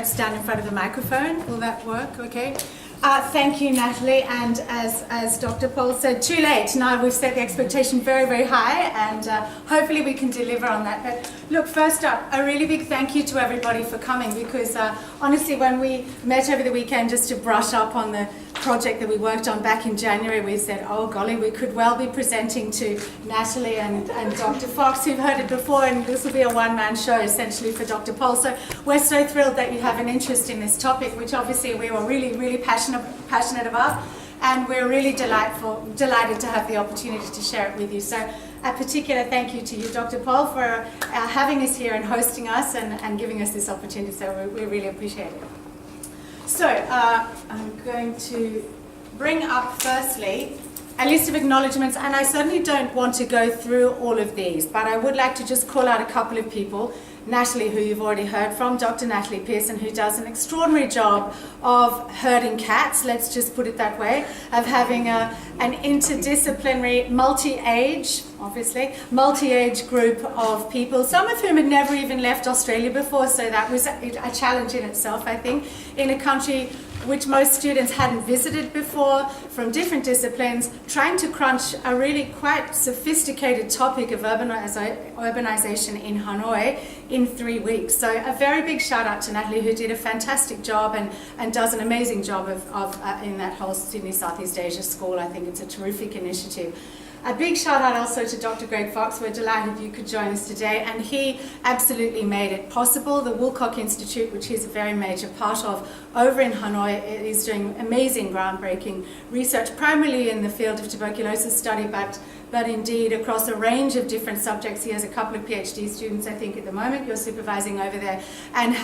Stand in front of the microphone. Will that work? Okay. Thank you, Natalie. And as Dr. Paul said, too late. Now we've set the expectation very, very high, and hopefully we can deliver on that. But look, first up, a really big thank you to everybody for coming, because honestly, when we met over the weekend just to brush up on the project that we worked on back in January, we said, oh golly, we could well be presenting to Natalie and Dr. Fox, who've heard it before, and this will be a one-man show essentially for Dr. Paul. So we're so thrilled that you have an interest in this topic, which obviously we were really, really passionate about, and we're really delighted to have the opportunity to share it with you. So a particular thank you to you, Dr. Paul, for having us here and hosting us and giving us this opportunity. So we really appreciate it. So I'm going to bring up firstly a list of acknowledgements, and I certainly don't want to go through all of these, but I would like to just call out a couple of people. Natalie, who you've already heard from, Dr. Natalie Pearson, who does an extraordinary job of herding cats, let's just put it that way, of having an interdisciplinary, multi-age group of people, some of whom had never even left Australia before, so that was a challenge in itself, I think, in a country which most students hadn't visited before, from different disciplines, trying to crunch a really quite sophisticated topic of urbanisation in Hanoi in 3 weeks. So a very big shout out to Natalie, who did a fantastic job and does an amazing job in that whole Sydney Southeast Asia school. I think it's a terrific initiative. A big shout out also to Dr. Greg Fox. We're delighted you could join us today, and he absolutely made it possible. The Woolcock Institute, which he's a very major part of over in Hanoi, is doing amazing groundbreaking research, primarily in the field of tuberculosis study, but indeed across a range of different subjects. He has a couple of PhD students, I think, at the moment you're supervising over there, and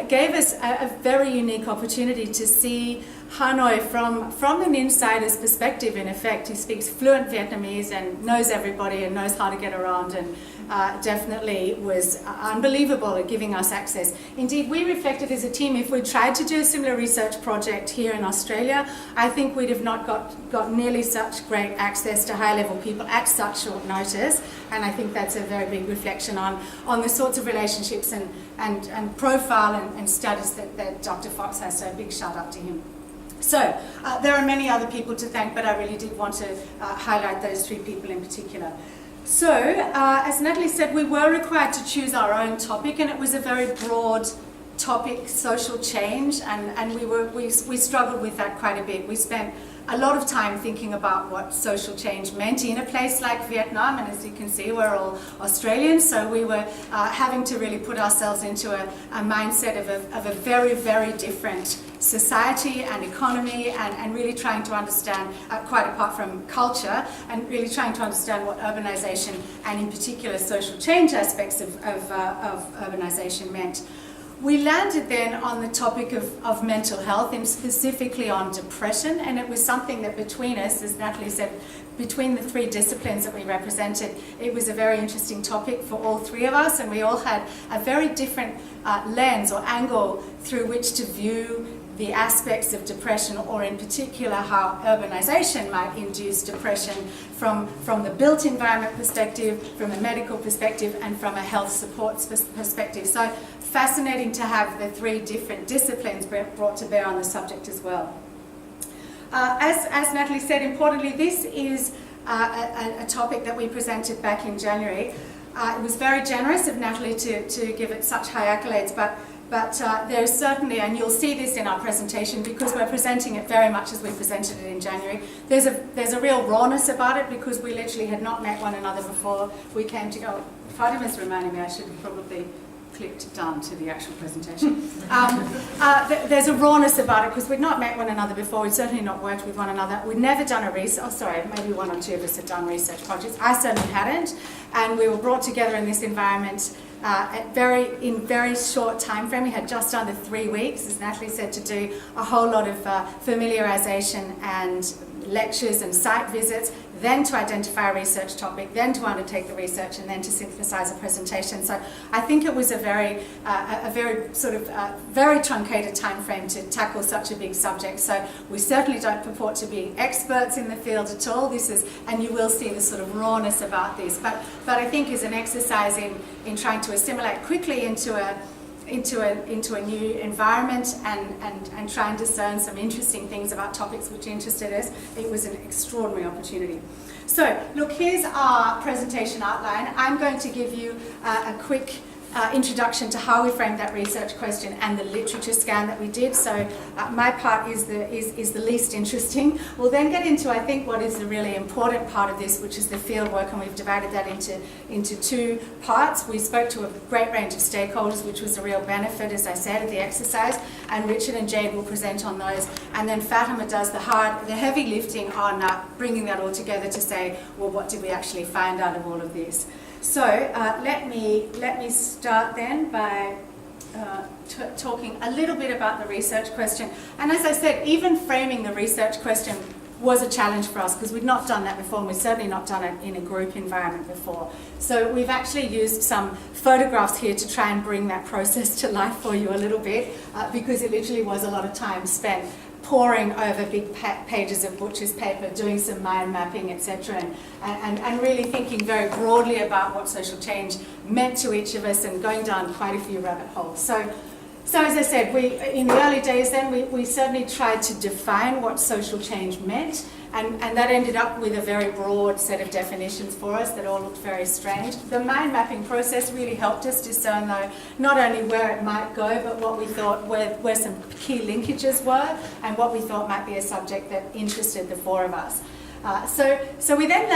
gave us a very unique opportunity to see Hanoi from an insider's perspective, in effect. He speaks fluent Vietnamese and knows everybody and knows how to get around, and definitely was unbelievable at giving us access. Indeed, we reflected as a team, if we tried to do a similar research project here in Australia, I think we'd have not got nearly such great access to high-level people at such short notice, and I think that's a very big reflection on the sorts of relationships and profile and studies that Dr. Fox has, so a big shout out to him. So, there are many other people to thank, but I really did want to highlight those three people in particular. So, as Natalie said, we were required to choose our own topic, and it was a very broad topic, social change, and we struggled with that quite a bit. We spent a lot of time thinking about what social change meant in a place like Vietnam, and as you can see, we're all Australians, so we were having to really put ourselves into a mindset of a very, very different society and economy, and really trying to understand, quite apart from culture, and really trying to understand what urbanisation and in particular social change aspects of urbanisation meant. We landed then on the topic of mental health, and specifically on depression, and it was something that between us, as Natalie said, between the three disciplines that we represented, it was a very interesting topic for all three of us, and we all had a very different lens or angle through which to view the aspects of depression, or in particular how urbanisation might induce depression from the built environment perspective, from a medical perspective, and from a health support perspective. So fascinating to have the three different disciplines brought to bear on the subject as well. As Natalie said, importantly, this is a topic that we presented back in January. It was very generous of Natalie to give it such high accolades, but there's certainly, and you'll see this in our presentation because we're presenting it very much as we presented it in January, there's a real rawness about it, because we literally had not met one another before we came to go. Fatima's reminding me I should have probably clicked done to the actual presentation. There's a rawness about it because we'd not met one another before, we'd certainly not worked with one another, we'd never done a research, maybe one or two of us had done research projects, I certainly hadn't, and we were brought together in this environment in very short time frame. We had just under 3 weeks, as Natalie said, to do a whole lot of familiarisation and lectures and site visits, then to identify a research topic, then to undertake the research, and then to synthesize a presentation. So I think it was a very very truncated time frame to tackle such a big subject. So we certainly don't purport to be experts in the field at all. This is, and you will see the sort of rawness about this, but I think is an exercise in trying to assimilate quickly into into a new environment and try and discern some interesting things about topics which interested us, it was an extraordinary opportunity. So, look, here's our presentation outline. I'm going to give you a quick introduction to how we framed that research question and the literature scan that we did. So my part is the least interesting. We'll then get into, I think, what is the really important part of this, which is the field work, and we've divided that into two parts. We spoke to a great range of stakeholders, which was a real benefit, as I said, of the exercise, and Richard and Jade will present on those. And then Fatima does the heavy lifting on bringing that all together to say, well, what did we actually find out of all of this? So let me start then by talking a little bit about the research question. And as I said, even framing the research question was a challenge for us because we'd not done that before, and we've certainly not done it in a group environment before. So we've actually used some photographs here to try and bring that process to life for you a little bit, because it literally was a lot of time spent poring over big pages of butcher's paper, doing some mind mapping, etc., and really thinking very broadly about what social change meant to each of us and going down quite a few rabbit holes. So as I said, in the early days then, we certainly tried to define what social change meant, and that ended up with a very broad set of definitions for us that all looked very strange. The mind mapping process really helped us discern, though, not only where it might go, but what we thought where some key linkages were, and what we thought might be a subject that interested the four of us. So we then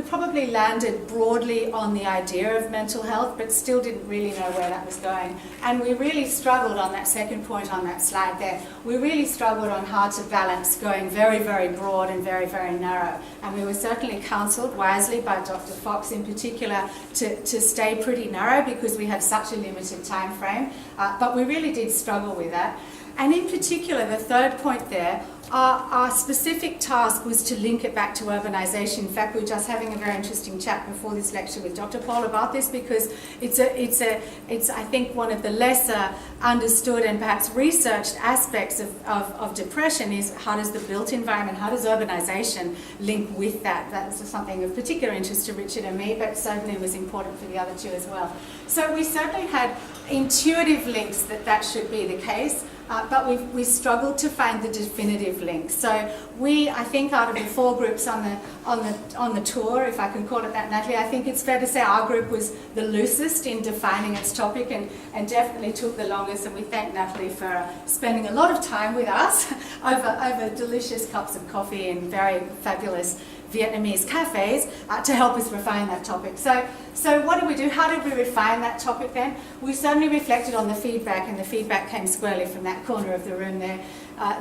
probably landed broadly on the idea of mental health, but still didn't really know where that was going. And we really struggled on that second point on that slide there. We really struggled on how to balance going very, very broad and very, very narrow. And we were certainly counselled wisely by Dr. Fox in particular to stay pretty narrow because we had such a limited time frame. But we really did struggle with that. And in particular, the third point there, our specific task was to link it back to urbanisation. In fact, we were just having a very interesting chat before this lecture with Dr. Paul about this, because it's I think one of the lesser understood and perhaps researched aspects of depression is how does the built environment, how does urbanisation link with that? That's something of particular interest to Richard and me, but certainly was important for the other two as well. So we certainly had intuitive links that should be the case. But we struggled to find the definitive link. So I think out of the four groups on the tour, if I can call it that, Natalie, I think it's fair to say our group was the loosest in defining its topic and definitely took the longest. And we thank Natalie for spending a lot of time with us over delicious cups of coffee in very fabulous Vietnamese cafes to help us refine that topic. So what did we do? How did we refine that topic then? We certainly reflected on the feedback, and the feedback came squarely from that corner of the room there.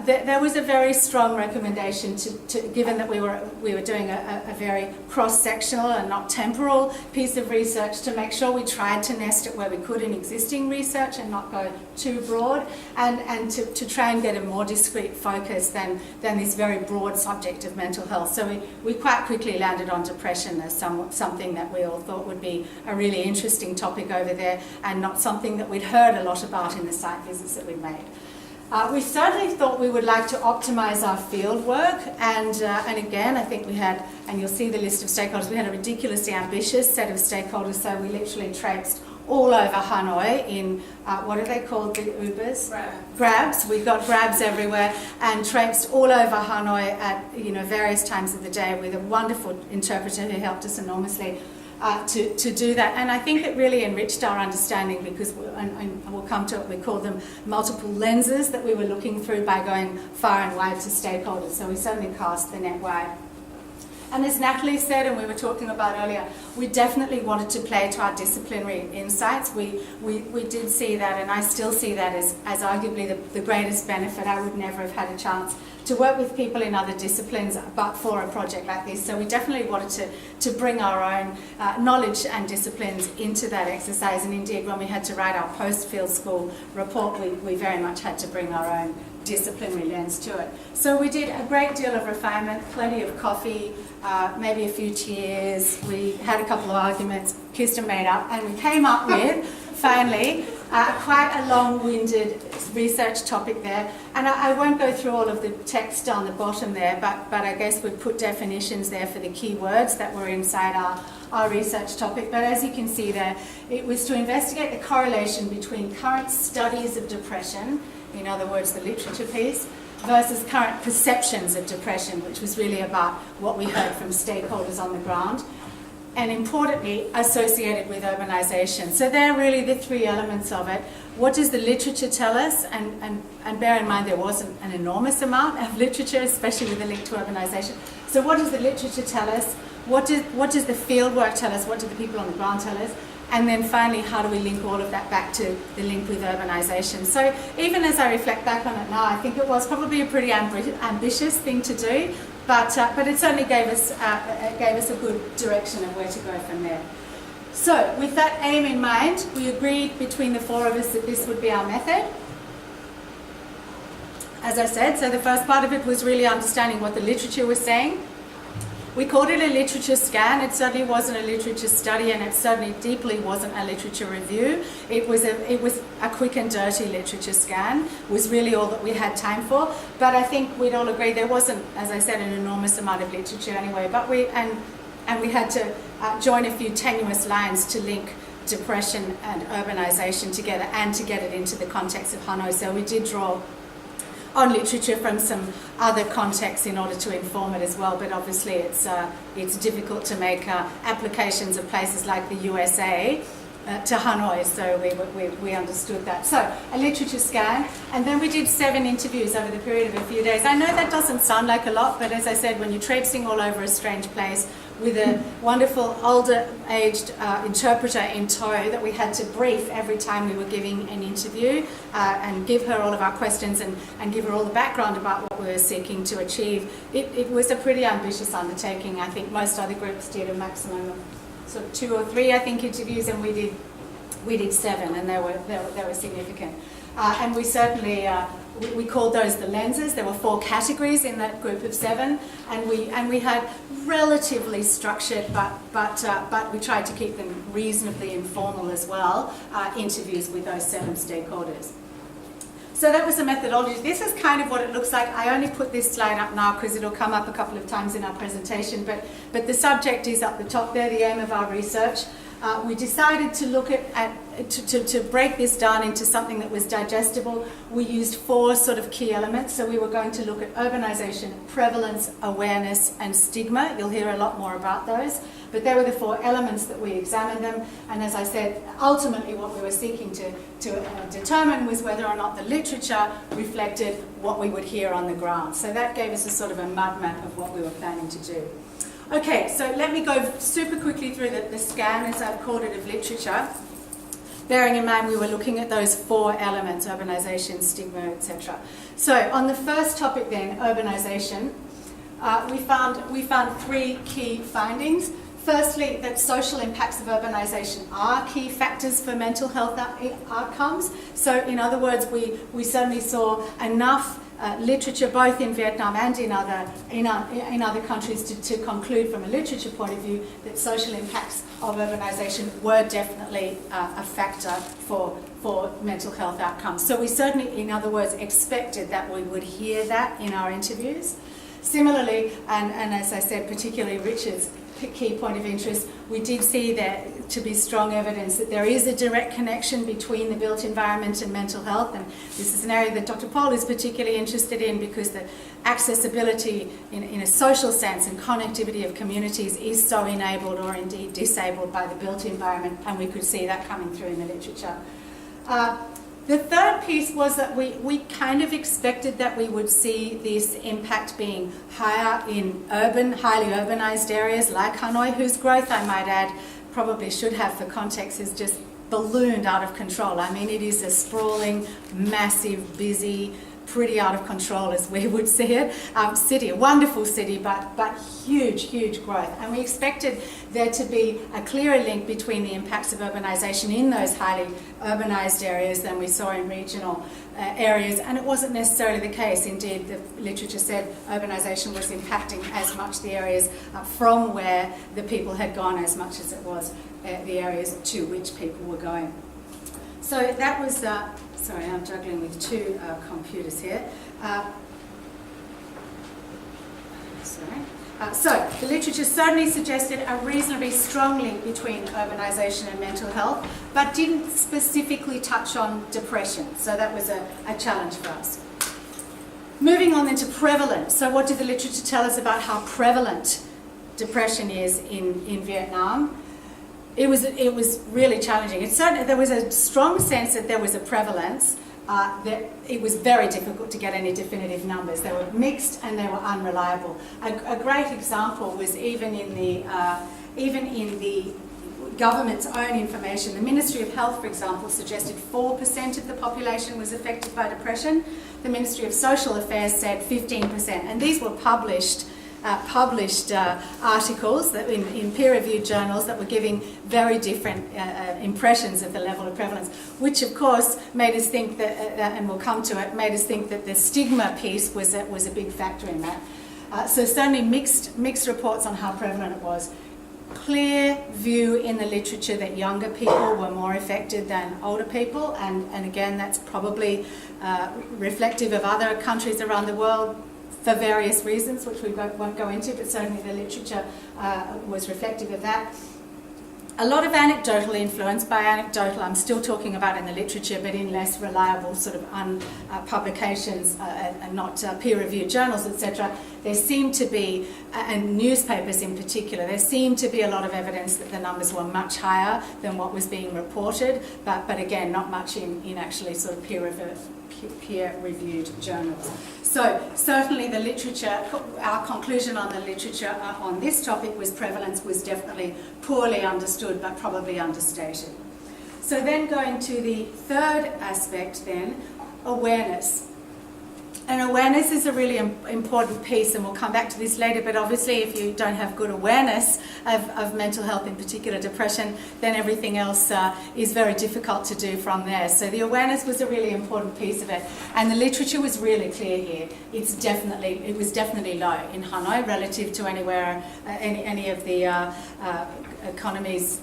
There was a very strong recommendation given that we were doing a very cross-sectional and not temporal piece of research, to make sure we tried to nest it where we could in existing research and not go too broad, and to try and get a more discrete focus than this very broad subject of mental health. So we quite quickly landed on depression as something that we all thought would be a really interesting topic over there, and not something that we'd heard a lot about in the site visits that we'd made. We certainly thought we would like to optimise our field work, and again, I think we had, and you'll see the list of stakeholders, we had a ridiculously ambitious set of stakeholders, so we literally traipsed all over Hanoi in, what are they called, the Ubers? Grabs. We got grabs everywhere, and traipsed all over Hanoi at various times of the day with a wonderful interpreter who helped us enormously to do that. And I think it really enriched our understanding, because, and we'll come to it, we call them multiple lenses that we were looking through by going far and wide to stakeholders. So we certainly cast the net wide. And as Natalie said, and we were talking about earlier, we definitely wanted to play to our disciplinary insights. We did see that, and I still see that as arguably the greatest benefit. I would never have had a chance to work with people in other disciplines but for a project like this. So we definitely wanted to bring our own knowledge and disciplines into that exercise. And indeed, when we had to write our post-field school report, we very much had to bring our own disciplinary lens to it. So we did a great deal of refinement, plenty of coffee, maybe a few tears. We had a couple of arguments, kissed and made up, and we came up with, finally, quite a long-winded research topic there. And I won't go through all of the text down the bottom there, but I guess we've put definitions there for the key words that were inside our research topic, but as you can see there, it was to investigate the correlation between current studies of depression, in other words, the literature piece, versus current perceptions of depression, which was really about what we heard from stakeholders on the ground, and importantly, associated with urbanisation. So they're really the three elements of it. What does the literature tell us? And bear in mind there wasn't an enormous amount of literature, especially with the link to urbanisation. So what does the literature tell us? What does the field work tell us? What do the people on the ground tell us? And then finally, how do we link all of that back to the link with urbanisation? So even as I reflect back on it now, I think it was probably a pretty ambitious thing to do, but it certainly gave us a good direction of where to go from there. So with that aim in mind, we agreed between the four of us that this would be our method. As I said, so the first part of it was really understanding what the literature was saying. We called it a literature scan. It certainly wasn't a literature study, and it certainly deeply wasn't a literature review. It was a quick and dirty literature scan, was really all that we had time for. But I think we'd all agree there wasn't, as I said, an enormous amount of literature anyway. But we had to join a few tenuous lines to link depression and urbanisation together, and to get it into the context of Hanoi. So we did draw on literature from some other contexts in order to inform it as well, but obviously it's difficult to make applications of places like the USA to Hanoi, so we understood that. So a literature scan, and then we did 7 interviews over the period of a few days. I know that doesn't sound like a lot, but as I said, when you're traipsing all over a strange place with a wonderful older aged interpreter in tow that we had to brief every time we were giving an interview, and give her all of our questions and give her all the background about what we were seeking to achieve. It was a pretty ambitious undertaking. I think most other groups did a maximum of sort of 2 or 3, I think, interviews, and we did 7, and they were significant. And we certainly we called those the lenses. There were 4 categories in that group of 7, and we had relatively structured, but we tried to keep them reasonably informal as well, interviews with those 7 stakeholders. So that was the methodology. This is kind of what it looks like. I only put this slide up now because it'll come up a couple of times in our presentation, but the subject is up the top there, the aim of our research. We decided to look to break this down into something that was digestible. We used 4 sort of key elements. So we were going to look at urbanisation, prevalence, awareness, and stigma. You'll hear a lot more about those. But they were the 4 elements that we examined them. And as I said, ultimately what we were seeking to determine was whether or not the literature reflected what we would hear on the ground. So that gave us a sort of a mud map of what we were planning to do. Okay, so let me go super quickly through the scan, as I've called it, of literature. Bearing in mind we were looking at those 4 elements, urbanisation, stigma, etc. So on the first topic then, urbanisation, we found 3 key findings. Firstly, that social impacts of urbanisation are key factors for mental health outcomes. So in other words, we certainly saw enough literature, both in Vietnam and in other countries, to conclude from a literature point of view that social impacts of urbanisation were definitely a factor for mental health outcomes. So we certainly, in other words, expected that we would hear that in our interviews. Similarly, and as I said, particularly Richard's key point of interest, we did see there to be strong evidence that there is a direct connection between the built environment and mental health, and this is an area that Dr. Paul is particularly interested in because the accessibility in a social sense and connectivity of communities is so enabled or indeed disabled by the built environment, and we could see that coming through in the literature. The third piece was that we kind of expected that we would see this impact being higher in highly urbanised areas like Hanoi, whose growth, I might add, probably should have for context, is just ballooned out of control. I mean, it is a sprawling, massive, busy, pretty out of control as we would see it, city, a wonderful city, but huge growth. And we expected there to be a clearer link between the impacts of urbanisation in those highly urbanised areas than we saw in regional areas, and it wasn't necessarily the case. Indeed, the literature said urbanisation was impacting as much the areas from where the people had gone as much as it was the areas to which people were going. So that was, sorry, I'm juggling with 2 computers here. Sorry. So the literature certainly suggested a reasonably strong link between urbanisation and mental health, but didn't specifically touch on depression. So that was a challenge for us. Moving on then to prevalence. So what did the literature tell us about how prevalent depression is in Vietnam? It was really challenging. There was a strong sense that there was a prevalence. That it was very difficult to get any definitive numbers. They were mixed and they were unreliable. A great example was even in the government's own information. The Ministry of Health, for example, suggested 4% of the population was affected by depression. The Ministry of Social Affairs said 15%, and these were published articles that in peer-reviewed journals that were giving very different impressions of the level of prevalence, which of course made us think that, and we'll come to it, made us think that the stigma piece was a big factor in that. So certainly mixed reports on how prevalent it was. Clear view in the literature that younger people were more affected than older people, and again that's probably reflective of other countries around the world, for various reasons, which we won't go into, but certainly the literature was reflective of that. A lot of anecdotal influence. By anecdotal, I'm still talking about in the literature, but in less reliable sort of publications and not peer-reviewed journals, etc. There seemed to be, and newspapers in particular, there seemed to be a lot of evidence that the numbers were much higher than what was being reported, but again, not much in actually sort of peer-reviewed journals. So certainly the literature, our conclusion on the literature on this topic was prevalence was definitely poorly understood, but probably understated. So then going to the third aspect then, awareness. And awareness is a really important piece, and we'll come back to this later, but obviously if you don't have good awareness of mental health, in particular depression, then everything else is very difficult to do from there. So the awareness was a really important piece of it, and the literature was really clear here. It was definitely low in Hanoi relative to anywhere, any of the economies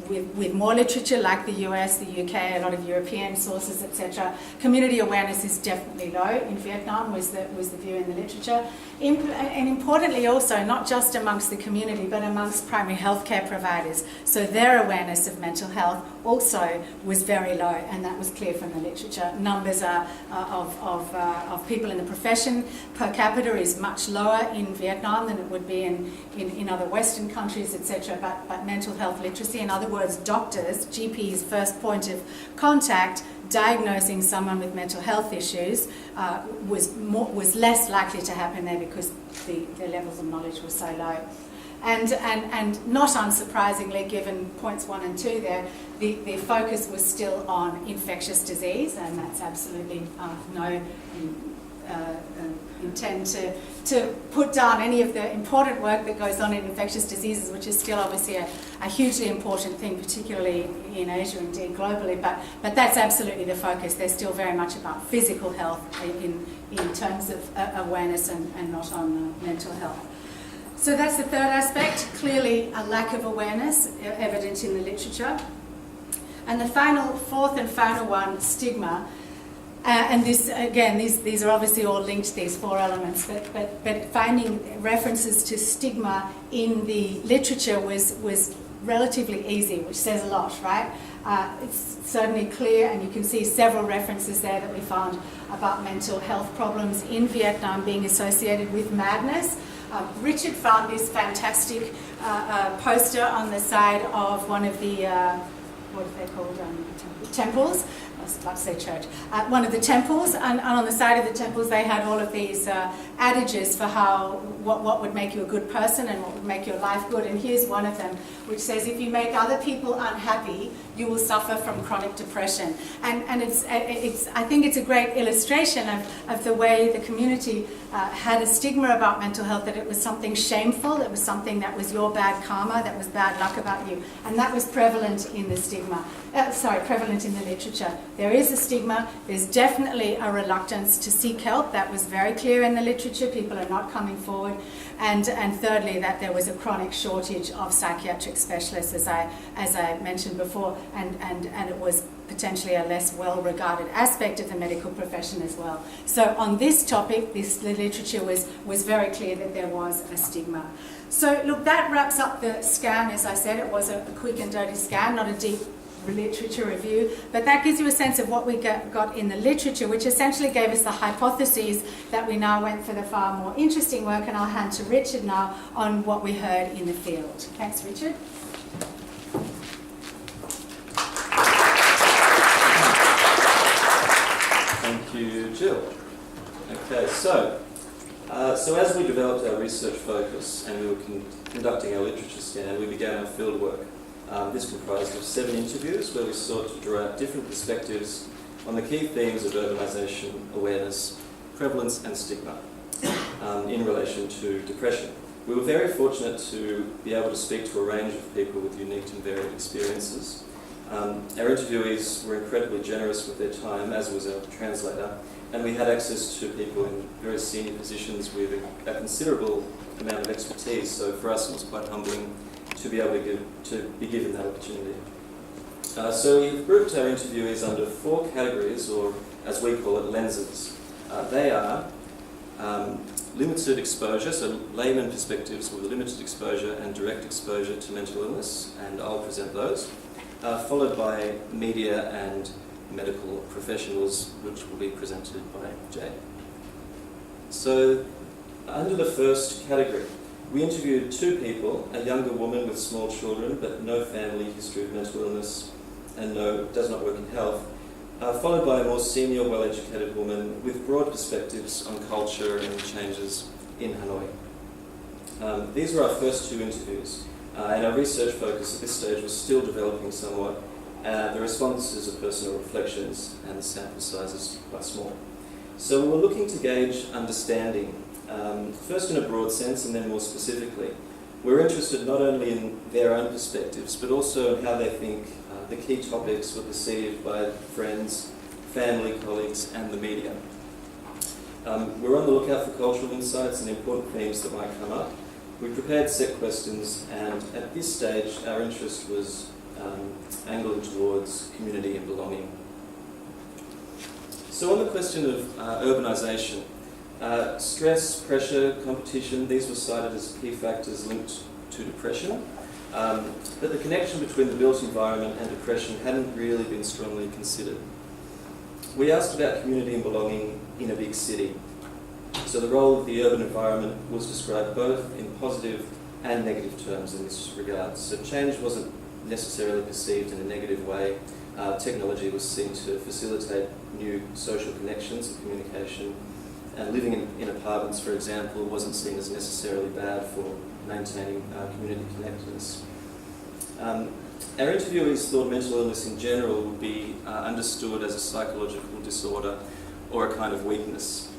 with more literature like the US, the UK, a lot of European sources, etc. Community awareness is definitely low in Vietnam, was the view in the literature. And importantly also, not just amongst the community, but amongst primary healthcare providers. So their awareness of mental health also was very low, and that was clear from the literature. Numbers of people in the profession per capita is much lower in Vietnam than it would be in other Western countries, etc. But mental health literacy, in other words, doctors, GPs' first point of contact, diagnosing someone with mental health issues was less likely to happen there because the levels of knowledge were so low. And not unsurprisingly, given points 1 and 2 there, the focus was still on infectious disease, and that's absolutely no intend to put down any of the important work that goes on in infectious diseases, which is still obviously a hugely important thing, particularly in Asia, indeed globally, but that's absolutely the focus. They're still very much about physical health in terms of awareness and not on mental health. So that's the third aspect, clearly a lack of awareness evident in the literature. And the fourth and final one, stigma. And this, again, these are obviously all linked, these 4 elements, but finding references to stigma in the literature was relatively easy, which says a lot, right? It's certainly clear, and you can see several references there that we found about mental health problems in Vietnam being associated with madness. Richard found this fantastic poster on the side of one of the, what are they called, temples. I was about to say church. One of the temples, and on the side of the temples they had all of these adages for what would make you a good person and what would make your life good. And here's one of them, which says, if you make other people unhappy, you will suffer from chronic depression. And it's I think it's a great illustration of the way the community had a stigma about mental health, that it was something shameful, it was something that was your bad karma, that was bad luck about you. And that was prevalent in the prevalent in the literature. There is a stigma, there's definitely a reluctance to seek help. That was very clear in the literature. People are not coming forward. And thirdly, that there was a chronic shortage of psychiatric specialists, as I mentioned before, and it was potentially a less well-regarded aspect of the medical profession as well. So on this topic, the literature was very clear that there was a stigma. So look, that wraps up the scan. As I said, it was a quick and dirty scan, not a deep literature review, but that gives you a sense of what we got in the literature, which essentially gave us the hypotheses that we now went for the far more interesting work, and I'll hand to Richard now on what we heard in the field. Thanks, Richard. Thank you, Jill. Okay, so as we developed our research focus and we were conducting our literature scan, we began our field work. This comprised of 7 interviews where we sought to draw out different perspectives on the key themes of urbanisation, awareness, prevalence and stigma in relation to depression. We were very fortunate to be able to speak to a range of people with unique and varied experiences. Our interviewees were incredibly generous with their time, as was our translator, and we had access to people in very senior positions with a considerable amount of expertise, so for us it was quite humbling to be able to be given that opportunity. So we've grouped our interviewees under 4 categories, or as we call it, lenses. They are limited exposure, so layman perspectives with limited exposure and direct exposure to mental illness, and I'll present those, followed by media and medical professionals, which will be presented by Jay. So under the first category, we interviewed 2 people, a younger woman with small children but no family history of mental illness and does not work in health, followed by a more senior, well-educated woman with broad perspectives on culture and changes in Hanoi. These were our first 2 interviews, and our research focus at this stage was still developing somewhat. The responses are personal reflections and the sample size is quite small. So we were looking to gauge understanding, first in a broad sense and then more specifically. We're interested not only in their own perspectives, but also in how they think the key topics were perceived by friends, family, colleagues, and the media. We're on the lookout for cultural insights and important themes that might come up. We prepared set questions, and at this stage, our interest was angling towards community and belonging. So on the question of urbanisation, stress, pressure, competition, these were cited as key factors linked to depression, but the connection between the built environment and depression hadn't really been strongly considered. We asked about community and belonging in a big city. So the role of the urban environment was described both in positive and negative terms in this regard. So change wasn't necessarily perceived in a negative way. Technology was seen to facilitate new social connections and communication, and living in apartments, for example, wasn't seen as necessarily bad for maintaining community connectedness. Our interviewees thought mental illness in general would be understood as a psychological disorder or a kind of weakness.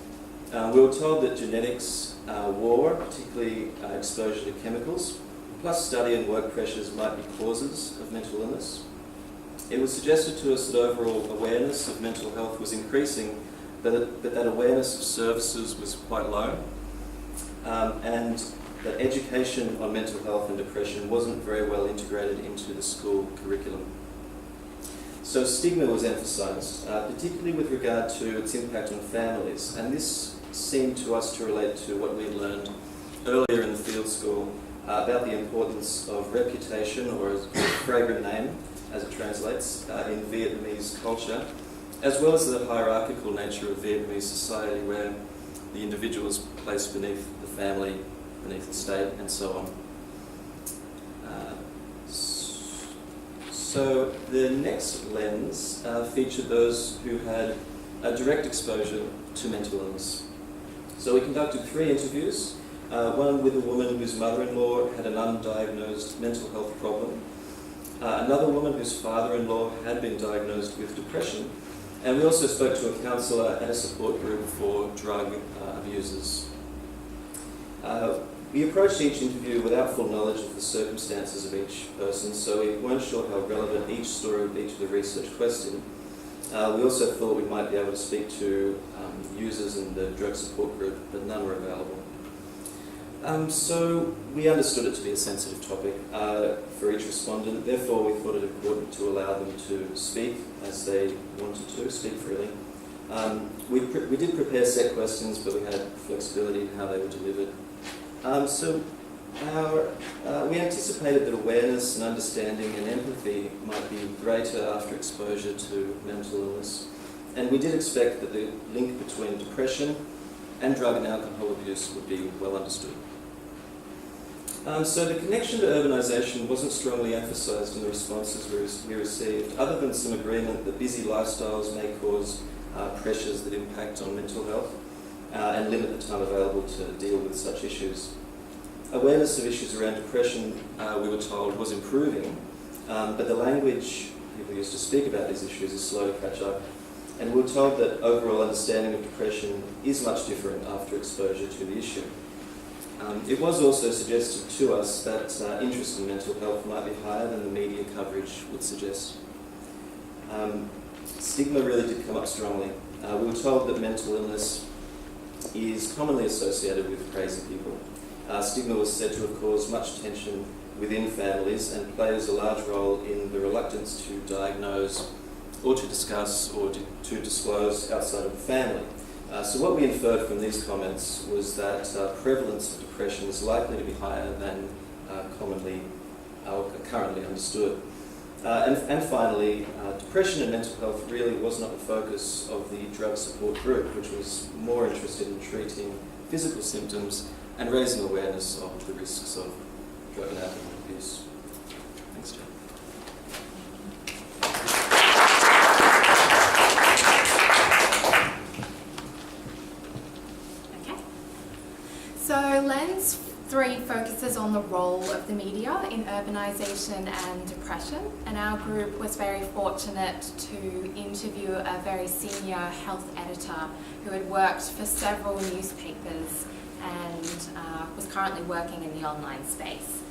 We were told that genetics, war, particularly exposure to chemicals, plus study and work pressures might be causes of mental illness. It was suggested to us that overall awareness of mental health was increasing, but that awareness of services was quite low, and that education on mental health and depression wasn't very well integrated into the school curriculum. So stigma was emphasised, particularly with regard to its impact on families, and this seemed to us to relate to what we had learned earlier in the field school about the importance of reputation, or a fragrant name, as it translates, in Vietnamese culture, as well as the hierarchical nature of Vietnamese society, where the individual is placed beneath the family, beneath the state, and so on. So the next lens featured those who had a direct exposure to mental illness. So we conducted 3 interviews, one with a woman whose mother-in-law had an undiagnosed mental health problem, another woman whose father-in-law had been diagnosed with depression, and we also spoke to a counsellor and a support group for drug abusers. We approached each interview without full knowledge of the circumstances of each person, so we weren't sure how relevant each story would be to the research question. We also thought we might be able to speak to users in the drug support group, but none were available. So we understood it to be a sensitive topic for each respondent. Therefore, we thought it important to allow them to speak as they wanted to, speak freely. We did prepare set questions, but we had flexibility in how they were delivered. We anticipated that awareness and understanding and empathy might be greater after exposure to mental illness. And we did expect that the link between depression and drug and alcohol abuse would be well understood. So the connection to urbanisation wasn't strongly emphasised in the responses we received, other than some agreement that busy lifestyles may cause pressures that impact on mental health and limit the time available to deal with such issues. Awareness of issues around depression, we were told, was improving, but the language people used to speak about these issues is slow to catch up. And we were told that overall understanding of depression is much different after exposure to the issue. It was also suggested to us that interest in mental health might be higher than the media coverage would suggest. Stigma really did come up strongly. We were told that mental illness is commonly associated with crazy people. Stigma was said to have caused much tension within families and plays a large role in the reluctance to diagnose or to discuss or to disclose outside of the family. So what we inferred from these comments was that prevalence of depression is likely to be higher than commonly or currently understood. And finally, depression and mental health really was not the focus of the drug support group, which was more interested in treating physical symptoms and raising awareness of the risks of drug and alcohol abuse. Thanks, Jen. So Lens 3 focuses on the role of the media in urbanisation and depression, and our group was very fortunate to interview a very senior health editor who had worked for several newspapers and was currently working in the online space.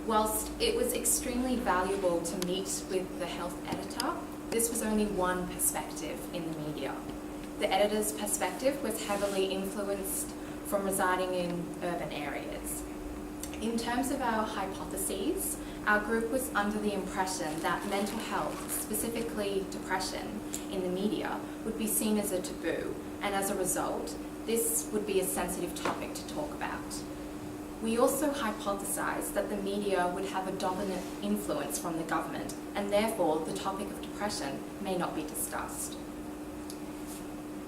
Whilst it was extremely valuable to meet with the health editor, this was only one perspective in the media. The editor's perspective was heavily influenced from residing in urban areas. In terms of our hypotheses, our group was under the impression that mental health, specifically depression, in the media would be seen as a taboo, and as a result, this would be a sensitive topic to talk about. We also hypothesised that the media would have a dominant influence from the government, and therefore the topic of depression may not be discussed.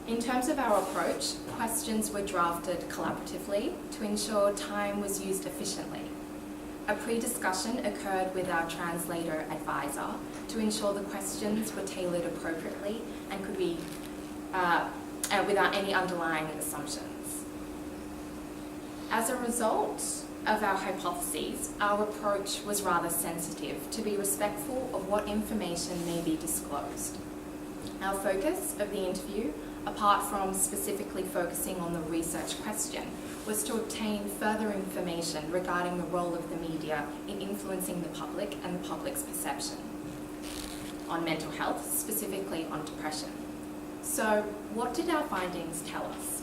In terms of our approach, questions were drafted collaboratively to ensure time was used efficiently. A pre-discussion occurred with our translator advisor to ensure the questions were tailored appropriately and could be without any underlying assumptions. As a result of our hypotheses, our approach was rather sensitive to be respectful of what information may be disclosed. Our focus of the interview, apart from specifically focusing on the research question, was to obtain further information regarding the role of the media in influencing the public and the public's perception on mental health, specifically on depression. So, what did our findings tell us?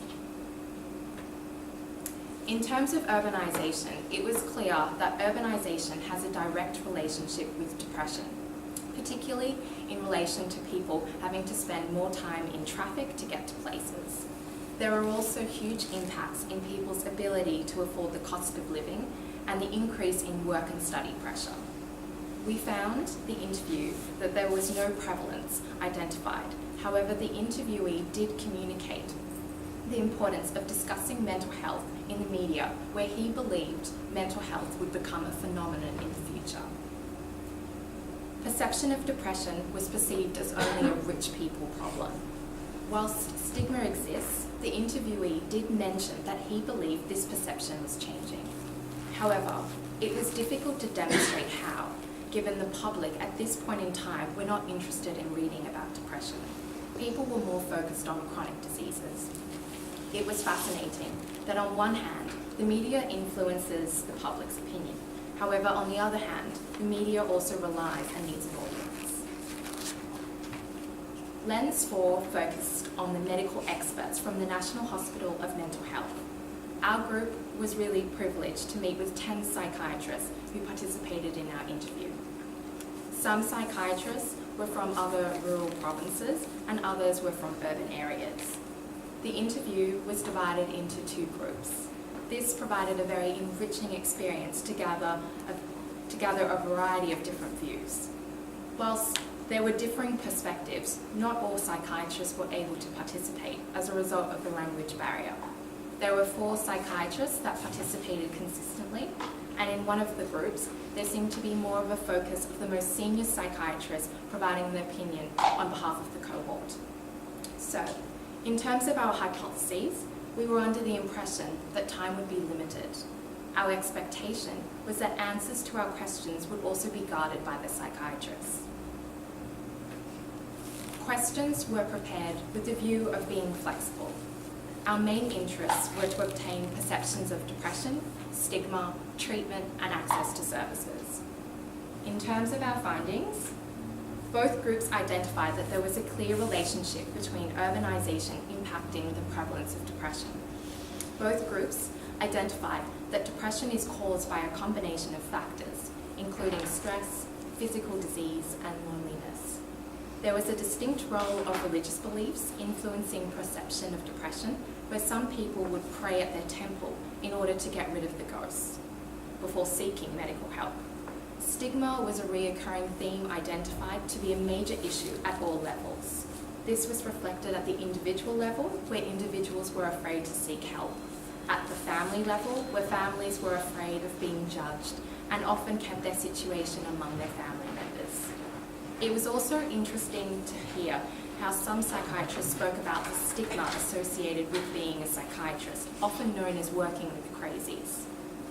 In terms of urbanisation, it was clear that urbanisation has a direct relationship with depression, particularly in relation to people having to spend more time in traffic to get to places. There are also huge impacts in people's ability to afford the cost of living and the increase in work and study pressure. We found the interview that there was no prevalence identified. However, the interviewee did communicate the importance of discussing mental health in the media, where he believed mental health would become a phenomenon in the future. Perception of depression was perceived as only a rich people problem. Whilst stigma exists, the interviewee did mention that he believed this perception was changing. However, it was difficult to demonstrate how, given the public at this point in time were not interested in reading about depression. People were more focused on chronic diseases. It was fascinating that on one hand, the media influences the public's opinion. However, on the other hand, the media also relies and needs an audience. Lens 4 focused on the medical experts from the National Hospital of Mental Health. Our group was really privileged to meet with 10 psychiatrists who participated in our interview. Some psychiatrists were from other rural provinces and others were from urban areas. The interview was divided into 2 groups. This provided a very enriching experience to gather a variety of different views. Whilst there were differing perspectives, not all psychiatrists were able to participate as a result of the language barrier. There were 4 psychiatrists that participated consistently, and in one of the groups, there seemed to be more of a focus of the most senior psychiatrist providing an opinion on behalf of the cohort. So, in terms of our hypotheses, we were under the impression that time would be limited. Our expectation was that answers to our questions would also be guarded by the psychiatrists. Questions were prepared with the view of being flexible. Our main interests were to obtain perceptions of depression, stigma, treatment, and access to services. In terms of our findings, both groups identified that there was a clear relationship between urbanisation impacting the prevalence of depression. Both groups identified that depression is caused by a combination of factors, including stress, physical disease, and loneliness. There was a distinct role of religious beliefs influencing perception of depression, where some people would pray at their temple in order to get rid of the ghosts before seeking medical help. Stigma was a reoccurring theme identified to be a major issue at all levels. This was reflected at the individual level, where individuals were afraid to seek help, at the family level, where families were afraid of being judged and often kept their situation among their family members. It was also interesting to hear how some psychiatrists spoke about the stigma associated with being a psychiatrist, often known as working with crazies.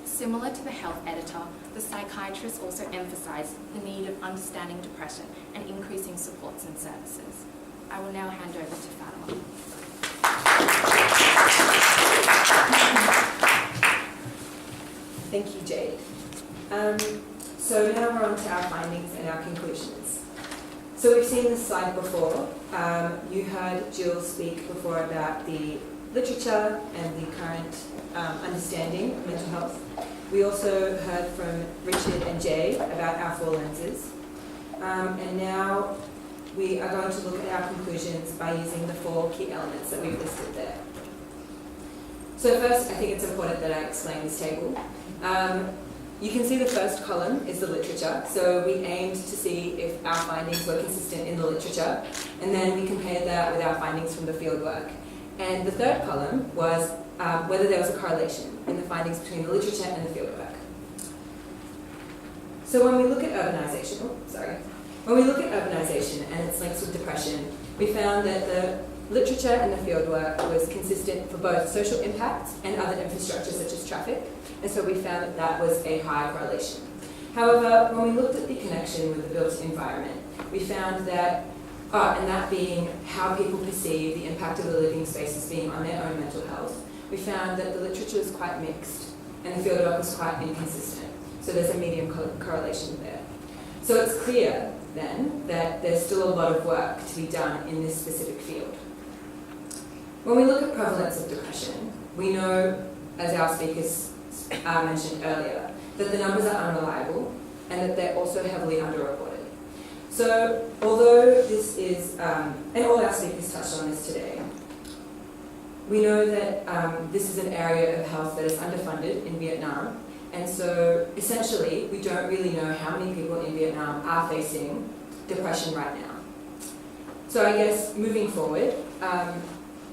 Similar to the health editor, the psychiatrists also emphasised the need of understanding depression and increasing supports and services. I will now hand over to Fatima. Thank you, Jade. So now we're on to our findings and our conclusions. So we've seen this slide before. You heard Jill speak before about the literature and the current understanding of mental health. We also heard from Richard and Jay about our 4 lenses. And now we are going to look at our conclusions by using the 4 key elements that we've listed there. So first, I think it's important that I explain this table. You can see the first column is the literature. So we aimed to see if our findings were consistent in the literature, and then we compared that with our findings from the fieldwork. And the third column was whether there was a correlation in the findings between the literature and the fieldwork. So when we look at urbanisation, and its links with depression, we found that the literature and the fieldwork was consistent for both social impacts and other infrastructure such as traffic, and so we found that that was a high correlation. However, when we looked at the connection with the built environment, we found that, and that being how people perceive the impact of the living spaces being on their own mental health, we found that the literature was quite mixed and the fieldwork was quite inconsistent. So there's a medium correlation there. So it's clear then that there's still a lot of work to be done in this specific field. When we look at prevalence of depression, we know, as our speakers mentioned earlier, that the numbers are unreliable and that they're also heavily underreported. So although this is, and all our speakers touched on this today, we know that this is an area of health that is underfunded in Vietnam, and so essentially we don't really know how many people in Vietnam are facing depression right now. So I guess moving forward,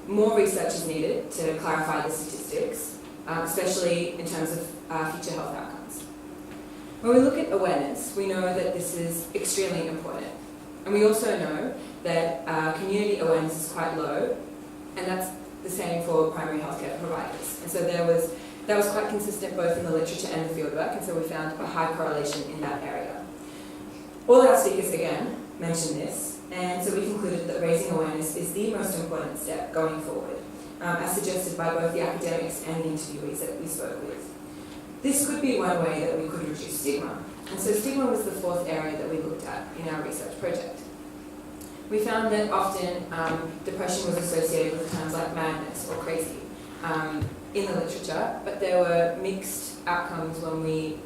more research is needed to clarify the statistics, especially in terms of future health outcomes. When we look at awareness, we know that this is extremely important. And we also know that community awareness is quite low, and that's the same for primary healthcare providers. And so that was quite consistent both in the literature and the fieldwork, and so we found a high correlation in that area. All our speakers, again, mentioned this, and so we concluded that raising awareness is the most important step going forward, as suggested by both the academics and the interviewees that we spoke with. This could be one way that we could reduce stigma, and so stigma was the 4th area that we looked at in our research project. We found that often depression was associated with terms like madness or crazy, in the literature, but there were mixed outcomes when we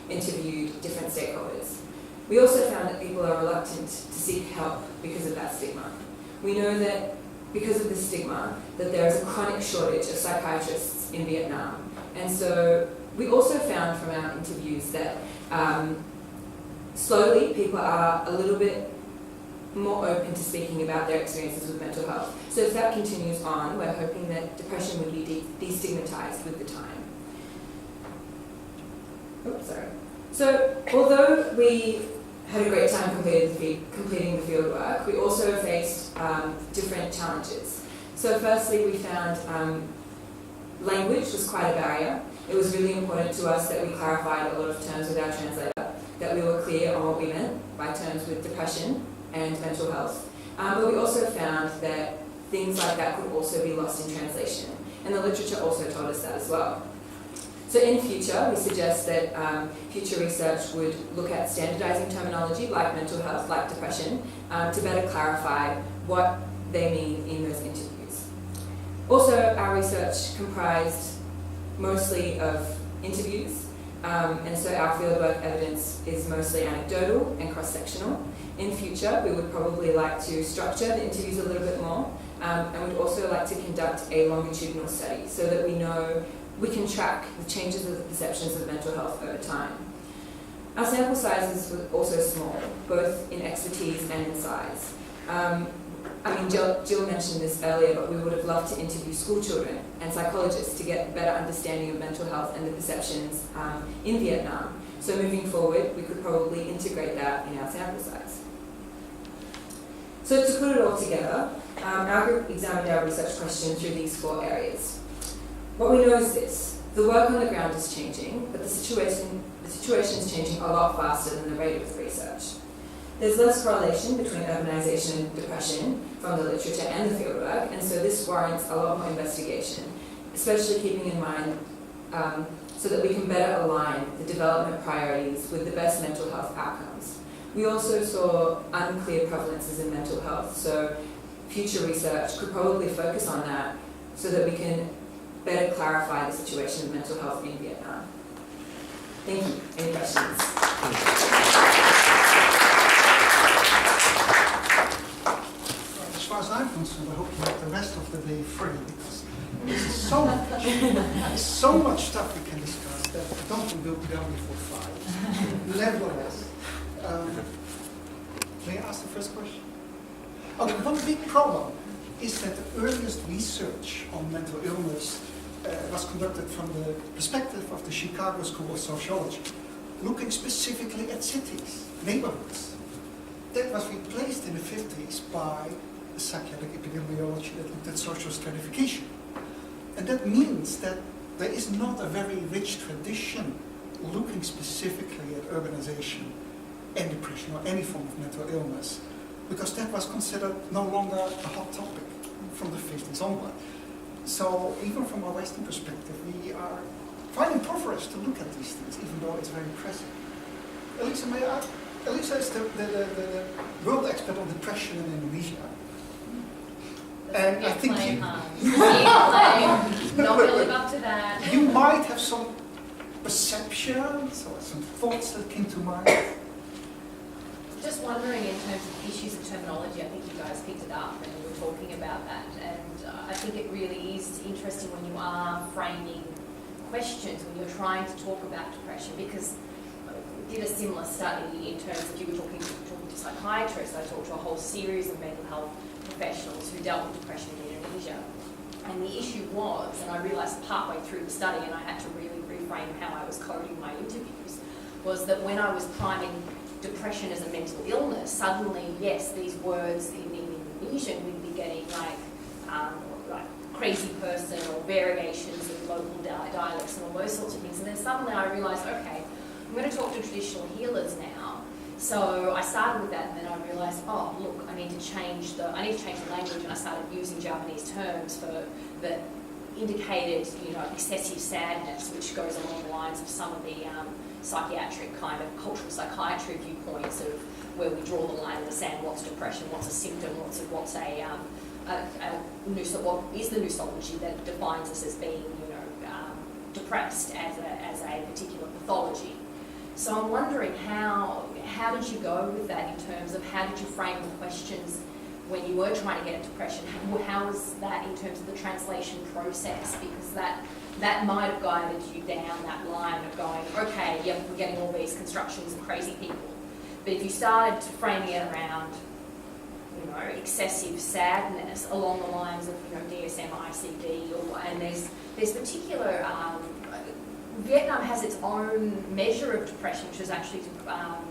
interviewed different stakeholders. We also found that people are reluctant to seek help because of that stigma. We know that because of this stigma, that there is a chronic shortage of psychiatrists in Vietnam. And so we also found from our interviews that slowly people are a little bit more open to speaking about their experiences with mental health. So if that continues on, we're hoping that depression would be destigmatized with the time. Oops, sorry. So although we had a great time completing the field work, we also faced different challenges. So firstly, we found language was quite a barrier. It was really important to us that we clarified a lot of terms with our translator, that we were clear on what we meant by terms with depression and mental health. But we also found that things like that could also be lost in translation. And the literature also told us that as well. So in future, we suggest that future research would look at standardizing terminology like mental health, like depression, to better clarify what they mean in those interviews. Also, our research comprised mostly of interviews, and so our fieldwork evidence is mostly anecdotal and cross-sectional. In future, we would probably like to structure the interviews a little bit more, and we'd also like to conduct a longitudinal study so that we can track the changes of the perceptions of mental health over time. Our sample sizes were also small, both in expertise and in size. Jill mentioned this earlier, but we would have loved to interview school children and psychologists to get a better understanding of mental health and the perceptions in Vietnam. So moving forward, we could probably integrate that in our sample size. So to put it all together, our group examined our research question through these 4 areas. What we know is this: the work on the ground is changing, but the situation is changing a lot faster than the rate of research. There's less correlation between urbanisation and depression from the literature and the fieldwork, and so this warrants a lot more investigation, especially keeping in mind so that we can better align the development priorities with the best mental health outcomes. We also saw unclear prevalences in mental health, so future research could probably focus on that so that we can better clarify the situation of mental health in Vietnam. Thank you. Any questions? As far as I'm concerned, I hope you have the rest of the day free, because there's so much stuff we can discuss that I don't think we'll be done before 5. Nevertheless, may I ask the first question? Okay, one big problem is that the earliest research on mental illness was conducted from the perspective of the Chicago School of Sociology, looking specifically at cities, neighborhoods. That was replaced in the 50s by the psychiatric epidemiology that looked at social stratification. And that means that there is not a very rich tradition looking specifically at urbanization and depression or any form of mental illness, because that was considered no longer a hot topic from the 50s onward. So even from a Western perspective, we are finding progress to look at these things, even though it's very present. Elisa, may I? Elisa is the world expert on depression in Indonesia. And I think not going to live up to that. You might have some perceptions or some thoughts that came to mind. Just wondering, in terms of issues of terminology, I think you guys picked it up and you were talking about that, and I think it really is interesting when you are framing questions, when you're trying to talk about depression, because we did a similar study in terms of you were talking to psychiatrists. I talked to a whole series of mental health professionals who dealt with depression in Indonesia, and the issue was, and I realised partway through the study, and I had to really reframe how I was coding my interviews, was that when I was priming depression as a mental illness, suddenly, yes, these words in Indonesian, we'd be getting like crazy person or variations of local dialects and all those sorts of things. And then suddenly I realised, okay, I'm going to talk to traditional healers now. So I started with that, and then I realised, oh, look, I need to change the language, and I started using Japanese terms that indicated, excessive sadness, which goes along the lines of some of the psychiatric kind of cultural psychiatry viewpoints of where we draw the line in the sand. What's depression? What's a symptom? What's a what is the nosology that defines us as being, depressed as a particular pathology. So I'm wondering how did you go with that in terms of how did you frame the questions when you were trying to get at depression? How was that in terms of the translation process? Because that might have guided you down that line of going, okay, yep, we're getting all these constructions of crazy people. But if you started framing it around, excessive sadness along the lines of, DSM, ICD, and there's particular, Vietnam has its own measure of depression, which was actually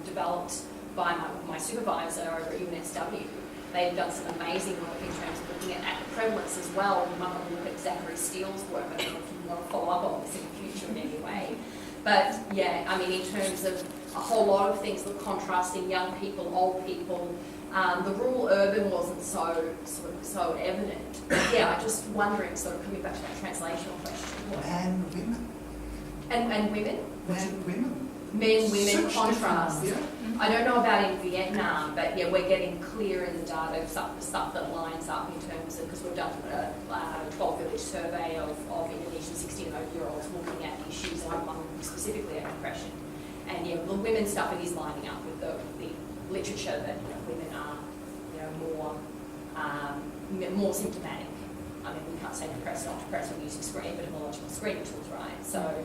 developed by my supervisor over at UNSW. They've done some amazing work in terms of looking at the prevalence as well. We might want to look at Zachary Steele's work. I don't know if you want to follow up on this in the future in any way. But yeah, I mean, in terms of a whole lot of things, the contrasting young people, old people, the rural-urban wasn't so evident. But yeah, I'm just wondering, sort of coming back to that translational question. And women. And women? And women. Men, women, Such contrast. different, I don't know about in Vietnam, but yeah, we're getting clear in the data, stuff that lines up in terms of, because we've done a 12-village survey of Indonesian 60 and over year olds looking at issues among specifically at depression. And yeah, the women's stuff, it is lining up with the literature that women are more symptomatic. I mean, we can't say depressed, not depressed, we're using epidemiological screening tools, right? So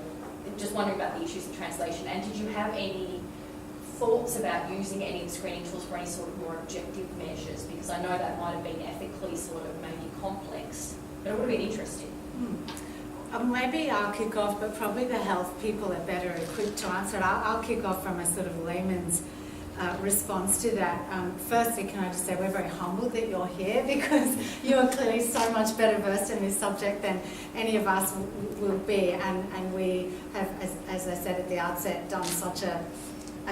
just wondering about the issues of translation. And did you have any thoughts about using any of the screening tools for any sort of more objective measures? Because I know that might have been ethically sort of maybe complex, but it would have been interesting. Maybe I'll kick off, but probably the health people are better equipped to answer it. I'll kick off from a sort of layman's response to that. Firstly, can I just say we're very humbled that you're here, because you are clearly so much better versed in this subject than any of us will be, and we have, as I said at the outset, done such a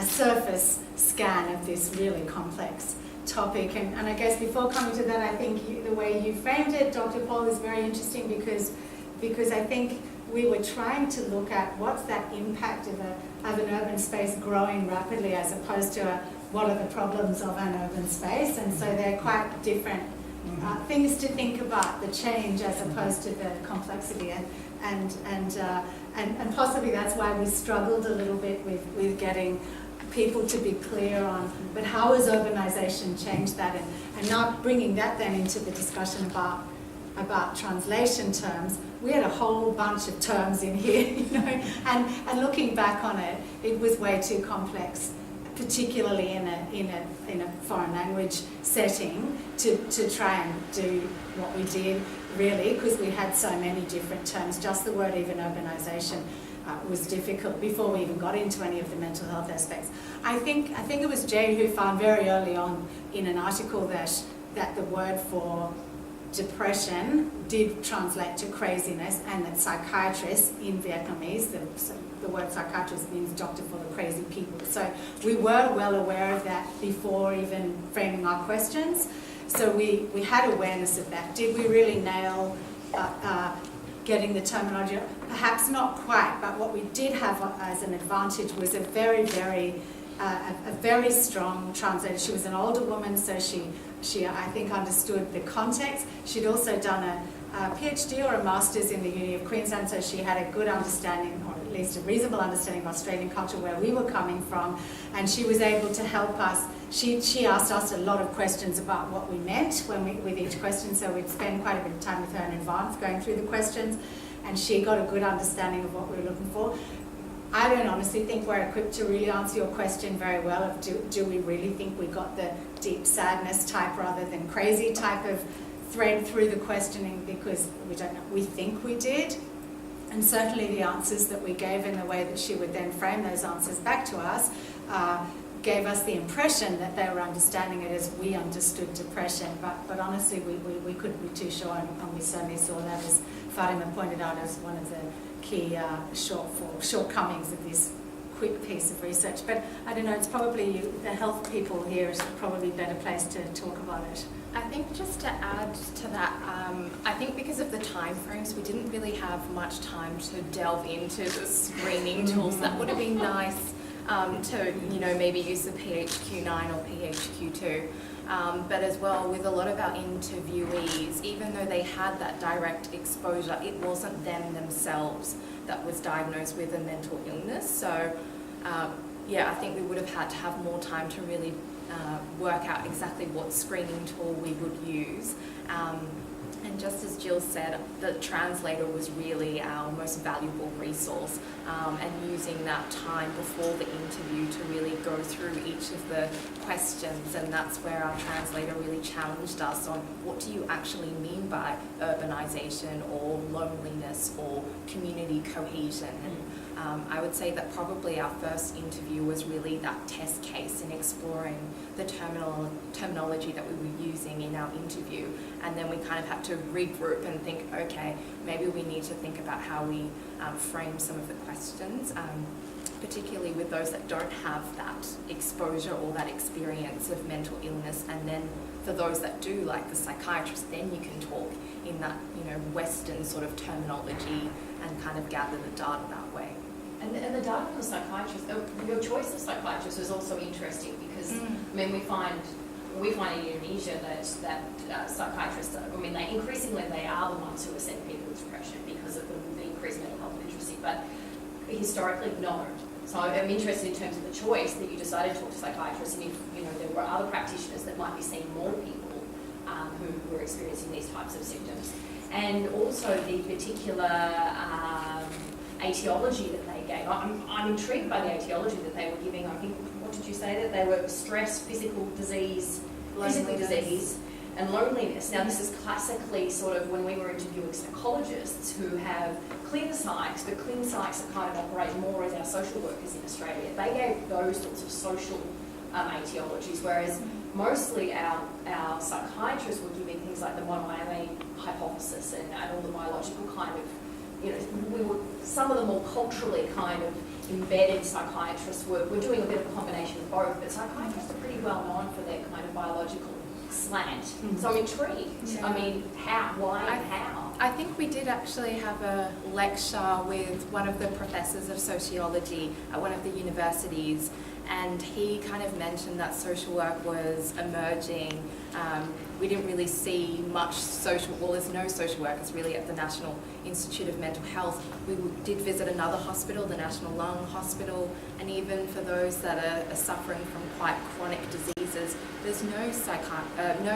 surface scan of this really complex topic. And I guess before coming to that, I think the way you framed it, Dr. Paul, is very interesting, because I think we were trying to look at what's that impact of an urban space growing rapidly, as opposed to what are the problems of an urban space. And so they're quite different things to think about, the change as opposed to the complexity. And possibly that's why we struggled a little bit with getting people to be clear on, but how has urbanisation changed that, and not bringing that then into the discussion about translation terms. We had a whole bunch of terms in here, and looking back on it, it was way too complex, particularly in a foreign language setting, to try and do what we did, really, because we had so many different terms. Just the word even urbanisation was difficult before we even got into any of the mental health aspects. I think it was Jay who found very early on in an article that the word for depression did translate to craziness, and that psychiatrists in Vietnamese, the word psychiatrist means doctor for the crazy people. So we were well aware of that before even framing our questions. So we had awareness of that. Did we really nail getting the terminology? Perhaps not quite, but what we did have as an advantage was a very strong translator. She was an older woman, so she I think understood the context. She'd also done a PhD or a master's in the Uni of Queensland, so she had a good understanding, or at least a reasonable understanding of Australian culture, where we were coming from, and she was able to help us. She asked us a lot of questions about what we meant with each question, so we'd spend quite a bit of time with her in advance going through the questions, and she got a good understanding of what we were looking for. I don't honestly think we're equipped to really answer your question very well of do we really think we got the deep sadness type rather than crazy type of thread through the questioning, because we don't know. We think we did, and certainly the answers that we gave in the way that she would then frame those answers back to us gave us the impression that they were understanding it as we understood depression, but honestly we couldn't be too sure, and we certainly saw that, as Fatima pointed out, as one of the key shortcomings of this quick piece of research. But I don't know, it's probably the health people here is probably a better place to talk about it. I think just to add to that, I think because of the time frames, we didn't really have much time to delve into the screening tools. That would have been nice to, maybe use the PHQ-9 or PHQ-2. But as well, with a lot of our interviewees, even though they had that direct exposure, it wasn't them themselves that was diagnosed with a mental illness. So yeah, I think we would have had to have more time to really work out exactly what screening tool we would use. And just as Jill said, the translator was really our most valuable resource, and using that time before the interview to really go through each of the questions, and that's where our translator really challenged us on what do you actually mean by urbanisation or loneliness or community cohesion. And I would say that probably our first interview was really that test case in exploring the terminology that we were using in our interview, and then we kind of had to regroup and think, okay, maybe we need to think about how we frame some of the questions, particularly with those that don't have that exposure or that experience of mental illness, and then for those that do, like the psychiatrist, then you can talk in that, Western sort of terminology and kind of gather the data that way. And the data from the psychiatrist, your choice of psychiatrist was also interesting because, I mean, we find in Indonesia that psychiatrists, increasingly they are the ones who are seeing people with depression because of the increased mental health literacy, but historically, no. So I'm interested in terms of the choice that you decided to talk to psychiatrists, and if there were other practitioners that might be seeing more people who were experiencing these types of symptoms, and also the particular etiology that they gave. I'm intrigued by the etiology that they were giving. I think, what did you say, that they were stress, physical disease, and loneliness. Now, this is classically sort of when we were interviewing psychologists who have clin psychs, but clin psychs are kind of operate more as our social workers in Australia. They gave those sorts of social etiologies, whereas mostly our psychiatrists were giving things like the monoamine hypothesis and all the biological kind of, some of the more culturally kind of embedded psychiatrists were doing a bit of a combination of both, but psychiatrists are pretty well known for their kind of biological slant. So I'm intrigued. Yeah. I mean, why and how? I think we did actually have a lecture with one of the professors of sociology at one of the universities, and he kind of mentioned that social work was emerging. We didn't really see much there's no social workers really at the National Institute of Mental Health. We did visit another hospital, the National Lung Hospital, and even for those that are suffering from quite chronic diseases, there's no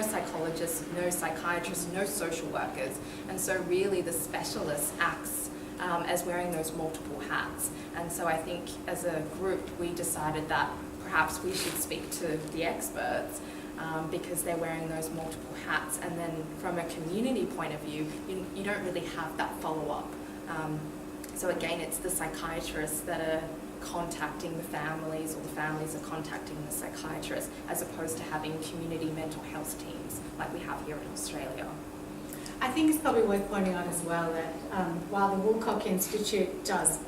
psychologists, no psychiatrists, no social workers. And so really the specialist acts as wearing those multiple hats. And so I think as a group we decided that perhaps we should speak to the experts because they're wearing those multiple hats. And then from a community point of view, you don't really have that follow-up. So again, it's the psychiatrists that are contacting the families, or the families are contacting the psychiatrists, as opposed to having community mental health teams like we have here in Australia. I think it's probably worth pointing out as well that while the Woolcock Institute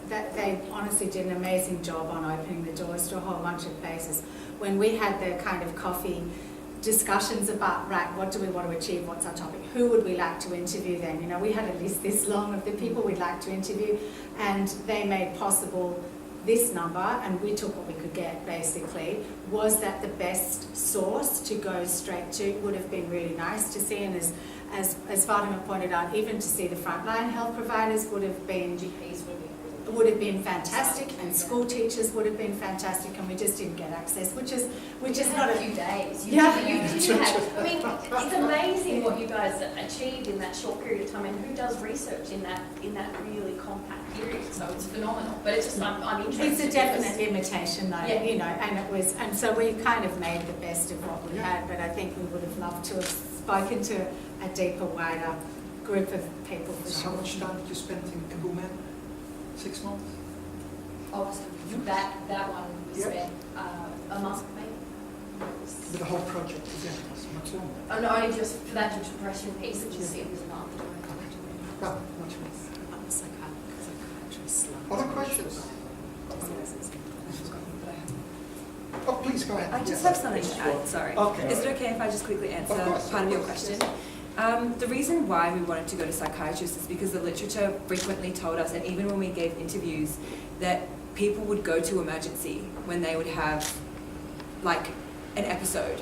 they honestly did an amazing job on opening the doors to a whole bunch of places. When we had the kind of coffee discussions about, right, what do we want to achieve, what's our topic, who would we like to interview then? We had a list this long of the people we'd like to interview, and they made possible this number, and we took what we could get basically. Was that the best source to go straight to? Would have been really nice to see, and as Fatima pointed out, even to see the frontline health providers would have been fantastic, and school teachers would have been fantastic, and we just didn't get access, which is not a few days. You had, it's amazing what you guys achieved in that short period of time, and who does research in that really compact period? So it's phenomenal. But it's just I'm interested. It's a definite limitation, though, and so we kind of made the best of what we had. But I think we would have loved to have spoken to a deeper, wider group of people. So how much time did you spend in Bumen? 6 months? That one we spent a month maybe. But the whole project again was much longer. And only just for that depression piece, it was a month. Well, much more. Other questions? Oh, please go ahead. I just have something to add, sorry. Okay. Is it okay if I just quickly answer part of your question? The reason why we wanted to go to psychiatrists is because the literature frequently told us, and even when we gave interviews, that people would go to emergency when they would have like an episode.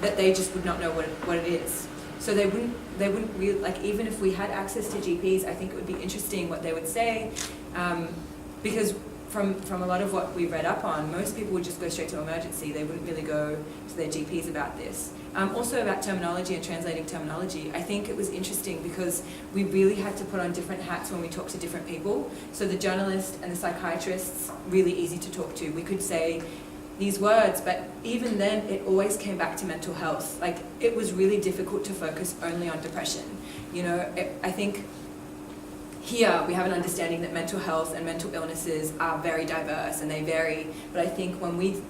that they just would not know what it is. So they wouldn't really, like, even if we had access to GPs, I think it would be interesting what they would say, because from a lot of what we read up on, most people would just go straight to emergency. They wouldn't really go to their GPs about this. Also about terminology and translating terminology, I think it was interesting because we really had to put on different hats when we talked to different people. So the journalist and the psychiatrists, really easy to talk to. We could say these words, but even then it always came back to mental health. Like, it was really difficult to focus only on depression. You know, I think here we have an understanding that mental health and mental illnesses are very diverse and they vary, but I think when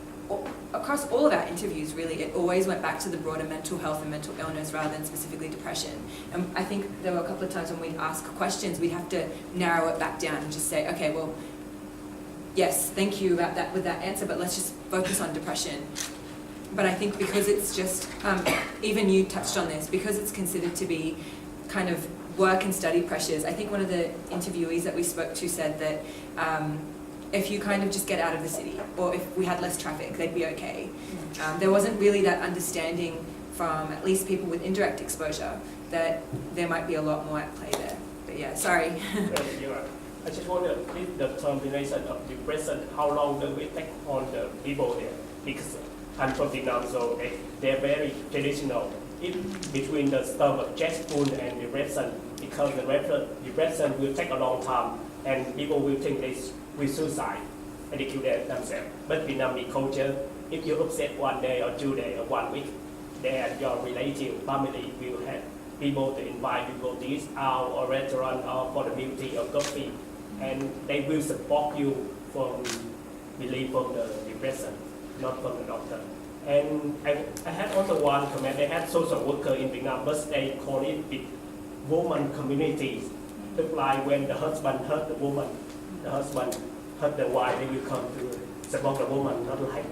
across all of our interviews really, it always went back to the broader mental health and mental illness rather than specifically depression. And I think there were a couple of times when we'd ask questions, we'd have to narrow it back down and just say, okay, well, yes, thank you about that with that answer, but let's just focus on depression. But I think because it's just, even you touched on this, because it's considered to be kind of work and study pressures, I think one of the interviewees that we spoke to said that if you kind of just get out of the city, or if we had less traffic, they'd be okay. There wasn't really that understanding from at least people with indirect exposure that there might be a lot more at play there. But yeah, sorry. I just wonder if the termination of depression, how long does it take on the people there? Because I'm from Vietnam, so they're very traditional. In between the term of stressful and depression, because the depression will take a long time, and people will think they will suicide and they kill themselves. But Vietnamese culture, if you're upset 1 day or 2 days or 1 week, then your relative family will have people to invite you to go to eat out or restaurant or for the milk tea or coffee, and they will support you from relief from the depression, not from the doctor. And I had also one comment. They had social worker in Vietnam, but they call it the woman communities. Look like when the husband hurt the woman, the husband hurt the wife, they will come to support the woman, not like.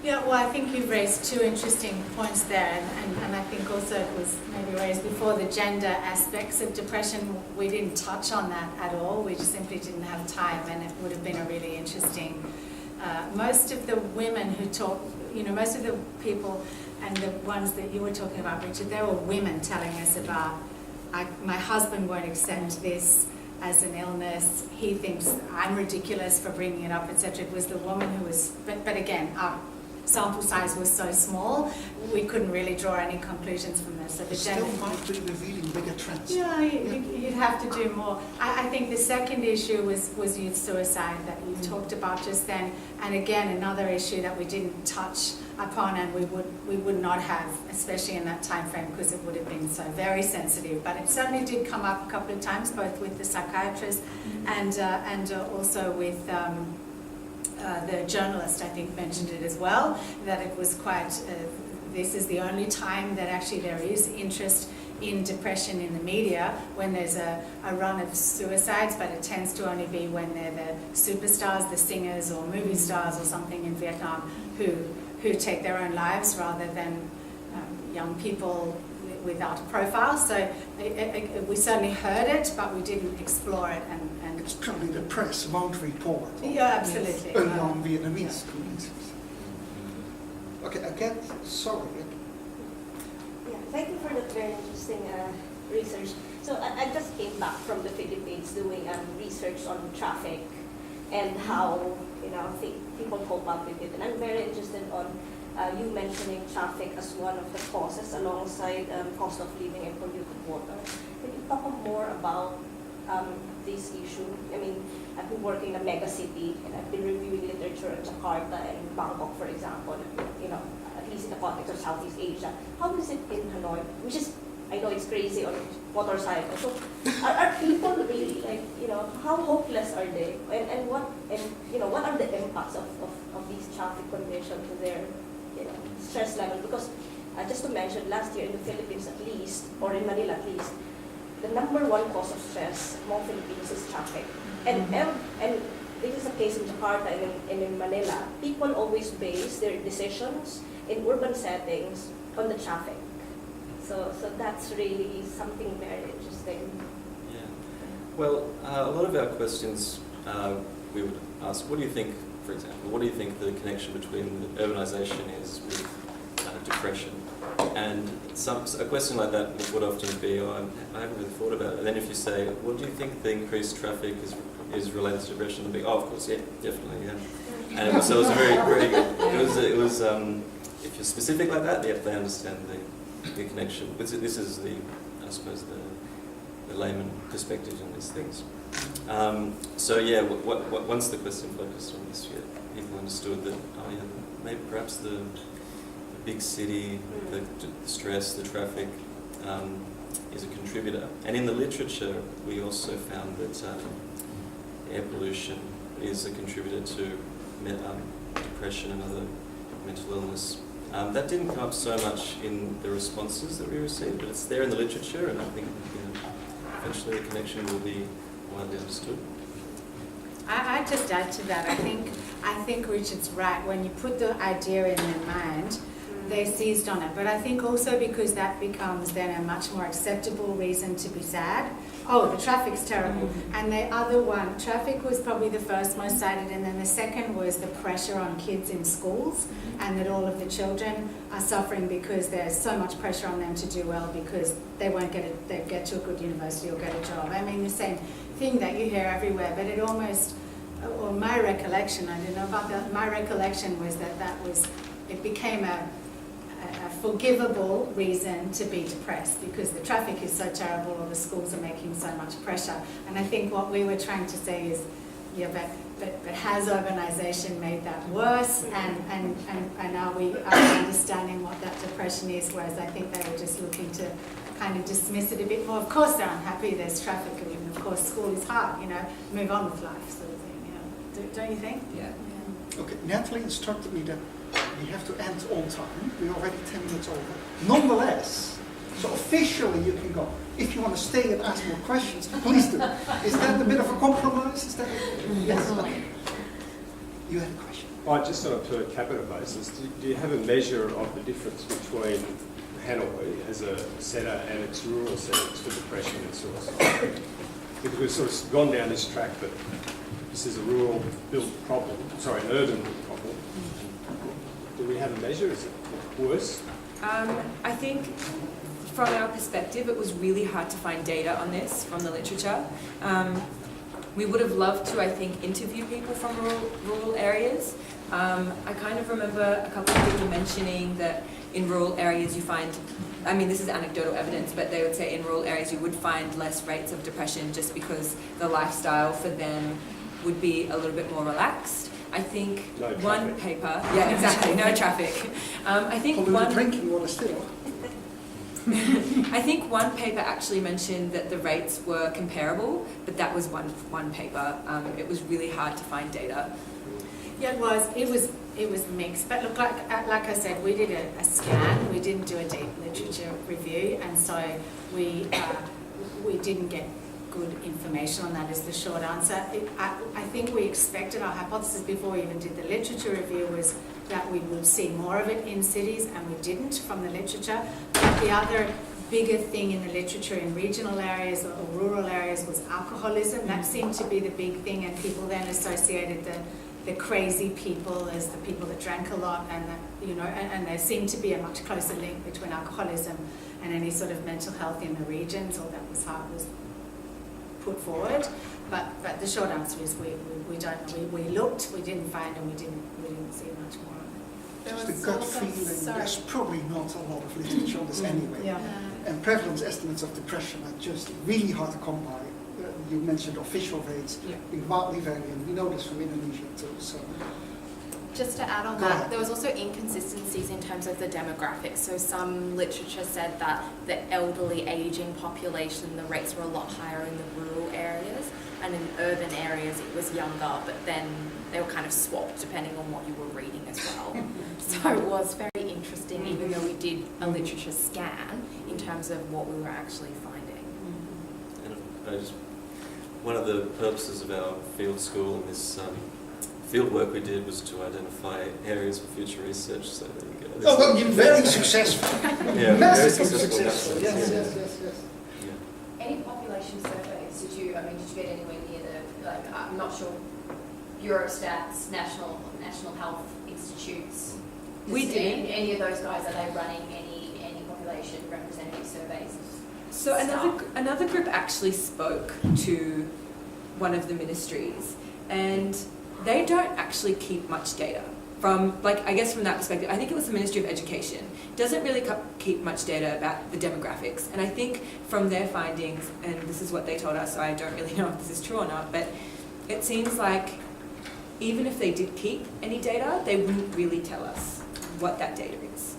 Yeah, well, I think you've raised two interesting points there, and I think also it was maybe raised before, the gender aspects of depression. We didn't touch on that at all. We just simply didn't have time, and it would have been a really interesting. Most of the women who talk, most of the people and the ones that you were talking about, Richard, they were women telling us about, my husband won't accept this as an illness, he thinks I'm ridiculous for bringing it up, etc. It was the woman who was, but again, our sample size was so small, we couldn't really draw any conclusions from this. So the still might be revealing bigger trends. Yeah, you'd have to do more. I think the second issue was youth suicide that you talked about just then, and again another issue that we didn't touch upon, and we would not have, especially in that time frame, because it would have been so very sensitive. But it certainly did come up a couple of times, both with the psychiatrist and also with. The journalist, I think, mentioned it as well, that it was quite, this is the only time that actually there is interest in depression in the media, when there's a run of suicides, but it tends to only be when they're the superstars, the singers or movie stars or something in Vietnam who take their own lives rather than young people without a profile. So we certainly heard it, but we didn't explore it. And it's probably the press won't report. Yeah, absolutely. On Vietnamese communities. Okay, again, sorry. Yeah, thank you for that very interesting research. So I just came back from the Philippines doing research on traffic and how people cope up with it, and I'm very interested on you mentioning traffic as one of the causes alongside cost of living and polluted water. Can you talk more about this issue? I mean, I've been working in a mega city, and I've been reviewing literature in Jakarta and Bangkok, for example, at least in the context of Southeast Asia. How is it in Hanoi? Which is, I know it's crazy on motorcycles. So are people really how hopeless are they? And what are the impacts of these traffic conditions to their stress level? Because just to mention, last year in the Philippines at least, or in Manila at least, the number one cause of stress among Filipinos is traffic. And this is the case in Jakarta and in Manila. People always base their decisions in urban settings on the traffic. So that's really something very interesting. Yeah. Well, a lot of our questions we would ask, what do you think for example? What do you think the connection between urbanisation is with depression? And a question like that would often be, oh, I haven't really thought about it. And then if you say, well, do you think the increased traffic is related to depression? They'll be, oh, of course, yeah, definitely, yeah. And so it was a very it was if you're specific like that, they understand the connection. This is I suppose the layman perspective on these things. So yeah, once the question focused on this, people understood that, oh yeah, maybe perhaps the big city, the stress, the traffic is a contributor. And in the literature, we also found that air pollution is a contributor to depression and other mental illness. That didn't come up so much in the responses that we received, but it's there in the literature, and I think eventually the connection will be widely understood. I just add to that. I think Richard's right. When you put the idea in their mind, they seized on it. But I think also because that becomes then a much more acceptable reason to be sad. Oh, the traffic's terrible. And the other one, traffic was probably the first most cited, and then the second was the pressure on kids in schools, and that all of the children are suffering because there's so much pressure on them to do well because they won't get to a good university or get a job. I mean, the same thing that you hear everywhere, but it almost, or my recollection, I don't know about that, my recollection was that it became a forgivable reason to be depressed because the traffic is so terrible or the schools are making so much pressure. And I think what we were trying to say is, yeah, but has urbanisation made that worse? And are we understanding what that depression is? Whereas I think they were just looking to kind of dismiss it a bit more. Of course they're unhappy, there's traffic, and of course school is hard, move on with life sort of thing, Don't you think? Yeah. Okay, Natalie instructed me that we have to end on time. We're already 10 minutes over. Nonetheless, so officially you can go. If you want to stay and ask more questions, please do. Is that a bit of a compromise? Is that yes? Okay. You had a question. Just on a per capita basis, do you have a measure of the difference between Hanoi as a centre and its rural settings for depression and suicide? Because we've sort of gone down this track that this is a rural built problem, an urban built problem. Do we have a measure? Is it worse? I think from our perspective, it was really hard to find data on this from the literature. We would have loved to, I think, interview people from rural areas. I kind of remember a couple of people mentioning that in rural areas you find, I mean, this is anecdotal evidence, but they would say in rural areas you would find less rates of depression just because the lifestyle for them would be a little bit more relaxed. I think one paper, yeah, exactly, no traffic. I think one drinking water still. I think one paper actually mentioned that the rates were comparable, but that was one paper. It was really hard to find data. Yeah, it was mixed. But look, like I said, we did a scan. We didn't do a deep literature review, and so we didn't get good information on that is the short answer. I think we expected, our hypothesis before we even did the literature review was that we would see more of it in cities, and we didn't from the literature. But the other bigger thing in the literature in regional areas or rural areas was alcoholism. That seemed to be the big thing, and people then associated the crazy people as the people that drank a lot, and and there seemed to be a much closer link between alcoholism and any sort of mental health in the regions, or that was how it was put forward. But the short answer is we don't know. We looked, we didn't find, and we didn't see much more of it. Just a gut feeling. There's probably not a lot of literature on this anyway. Yeah. And prevalence estimates of depression are just really hard to come by. You mentioned official rates being wildly varying. We know this from Indonesia too. So. Just to add on that, there was also inconsistencies in terms of the demographics. So some literature said that the elderly aging population, the rates were a lot higher in the rural areas, and in urban areas it was younger, but then they were kind of swapped depending on what you were reading as well. So it was very interesting, even though we did a literature scan in terms of what we were actually finding. And one of the purposes of our field school and this field work we did was to identify areas for future research. So there you go. Well, you're very successful. Yeah, massively very successful. Yes. Any population surveys, did you get anywhere near I'm not sure, Eurostat's national health institutes. We didn't. Any of those guys, are they running any population representative surveys? So another group actually spoke to one of the ministries, and they don't actually keep much data. From, like, I guess from that perspective, I think it was the Ministry of Education, doesn't really keep much data about the demographics. And I think from their findings, and this is what they told us, so I don't really know if this is true or not, but it seems like even if they did keep any data, they wouldn't really tell us what that data is.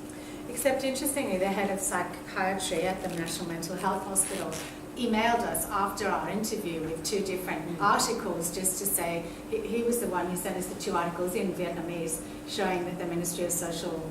Except interestingly, the head of psychiatry at the National Mental Health Hospital emailed us after our interview with 2 different articles just to say, he was the one who sent us the 2 articles in Vietnamese showing that the Ministry of Social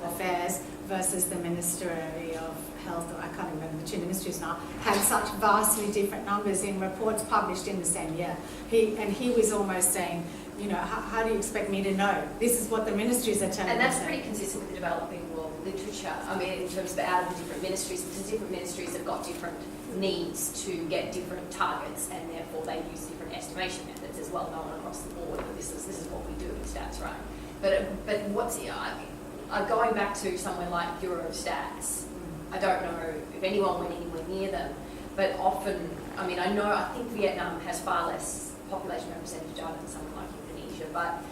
Affairs versus the Ministry of Health, or I can't remember the 2 ministries now, had such vastly different numbers in reports published in the same year. He was almost saying, you know, how do you expect me to know? This is what the ministries are telling me. And that's pretty consistent with the developing world literature. I mean, in terms of out of the different ministries, because different ministries have got different needs to get different targets, and therefore they use different estimation methods. As well known across the board that this is what we do in stats, right? But what's going back to somewhere like Eurostats, I don't know if anyone went anywhere near them, but often, I mean, I think Vietnam has far less population representative data than something like Indonesia, but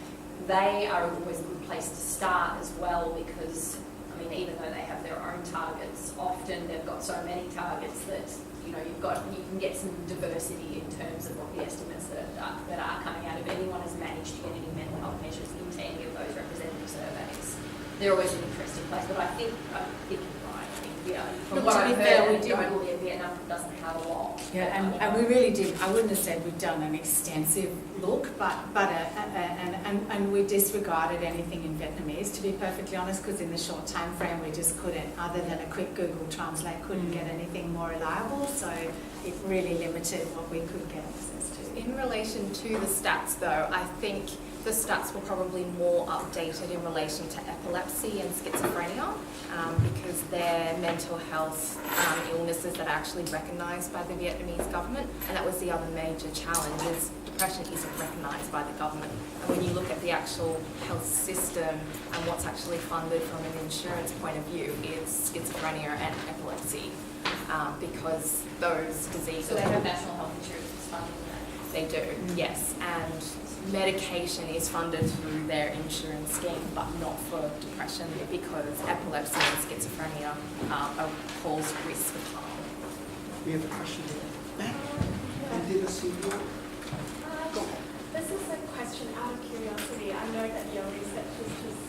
they are always a good place to start as well, because I mean, even though they have their own targets, often they've got so many targets that you can get some diversity in terms of what the estimates that are coming out. If anyone has managed to get any mental health measures into any of those representative surveys, they're always an interesting place. But I think you're right. From what I've heard, Vietnam doesn't have a lot. Yeah, and we really did. I wouldn't have said we've done an extensive look, and we disregarded anything in Vietnamese, to be perfectly honest, because in the short time frame we just couldn't, other than a quick Google Translate, couldn't get anything more reliable. So it really limited what we could get access to. In relation to the stats, though, I think the stats were probably more updated in relation to epilepsy and schizophrenia, because they're mental health illnesses that are actually recognised by the Vietnamese government, and that was the other major challenge, is depression isn't recognised by the government. And when you look at the actual health system and what's actually funded from an insurance point of view, it's schizophrenia and epilepsy, because those diseases... So they have national health insurance that's funding that? They do, yes, and medication is funded through their insurance scheme, but not for depression, because epilepsy and schizophrenia cause risk of harm. We have a question here. And did I see you? This is a question out of curiosity. I know that your research is just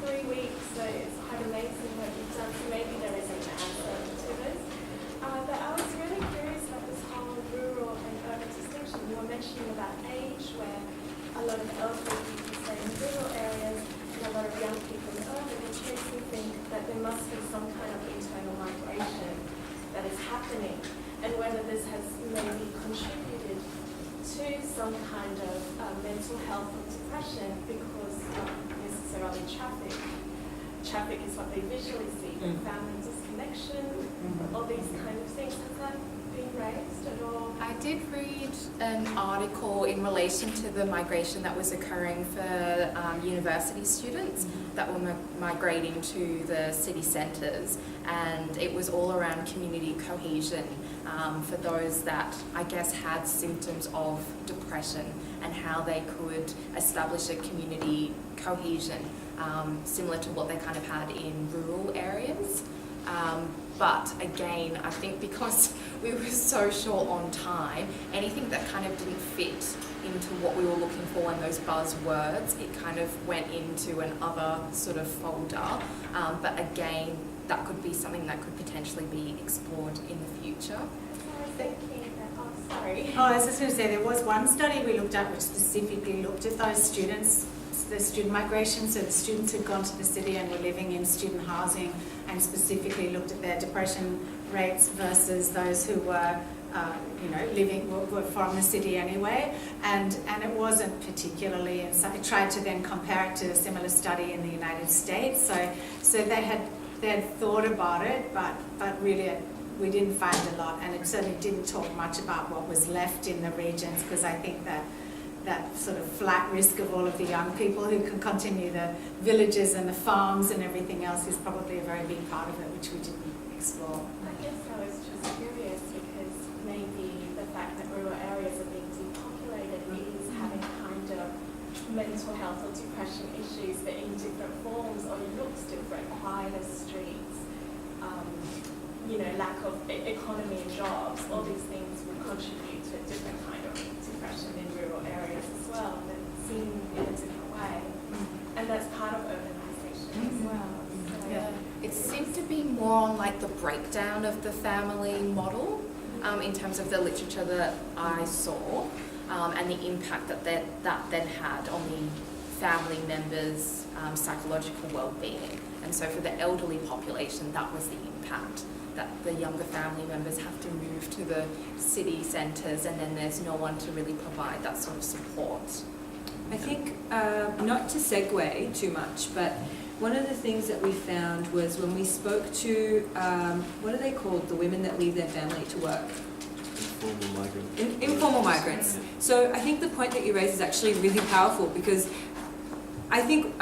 3 weeks, so it's quite amazing what you've done, so maybe there is an answer to this. But I was really curious about this whole rural and urban distinction. You were mentioning about age, where a lot of elderly people stay in rural areas and a lot of young people in urban, which makes me think that there must be some kind of internal migration that is happening, and whether this has maybe contributed to some kind of mental health or depression, because not necessarily traffic. Traffic is what they visually see, but family disconnection, all these kind of things. Has that been raised at all? I did read an article in relation to the migration that was occurring for university students that were migrating to the city centres, and it was all around community cohesion for those that I guess had symptoms of depression, and how they could establish a community cohesion similar to what they kind of had in rural areas. But again, I think because we were so short on time, anything that kind of didn't fit into what we were looking for in those buzzwords, it kind of went into an other sort of folder. But again, that could be something that could potentially be explored in the future. Sorry. Oh, I was just going to say, there was one study we looked at which specifically looked at those students, the student migration, so the students who'd gone to the city and were living in student housing, and specifically looked at their depression rates versus those who were, were from the city anyway, and it wasn't particularly. And so I tried to then compare it to a similar study in the United States. So they had thought about it, but really we didn't find a lot, and it certainly didn't talk much about what was left in the regions, because I think that that sort of flat risk of all of the young people who can continue the villages and the farms and everything else is probably a very big part of it, which we didn't explore. I guess I was just curious because maybe the fact that rural areas are being depopulated is having kind of mental health or depression issues, but in different forms, or it looks different, quieter streets, lack of economy and jobs, all these things would contribute to a different kind of depression in rural areas as well, and seen in a different way. And that's part of urbanisation as well. So, Yeah. It seems to be more on like the breakdown of the family model in terms of the literature that I saw and the impact that then had on the family members' psychological well-being. And so for the elderly population, that was the impact, that the younger family members have to move to the city centres and then there's no one to really provide that sort of support. I think, not to segue too much, but one of the things that we found was when we spoke to, what are they called, the women that leave their family to work? Informal migrants. Informal migrants. So I think the point that you raised is actually really powerful because I mean,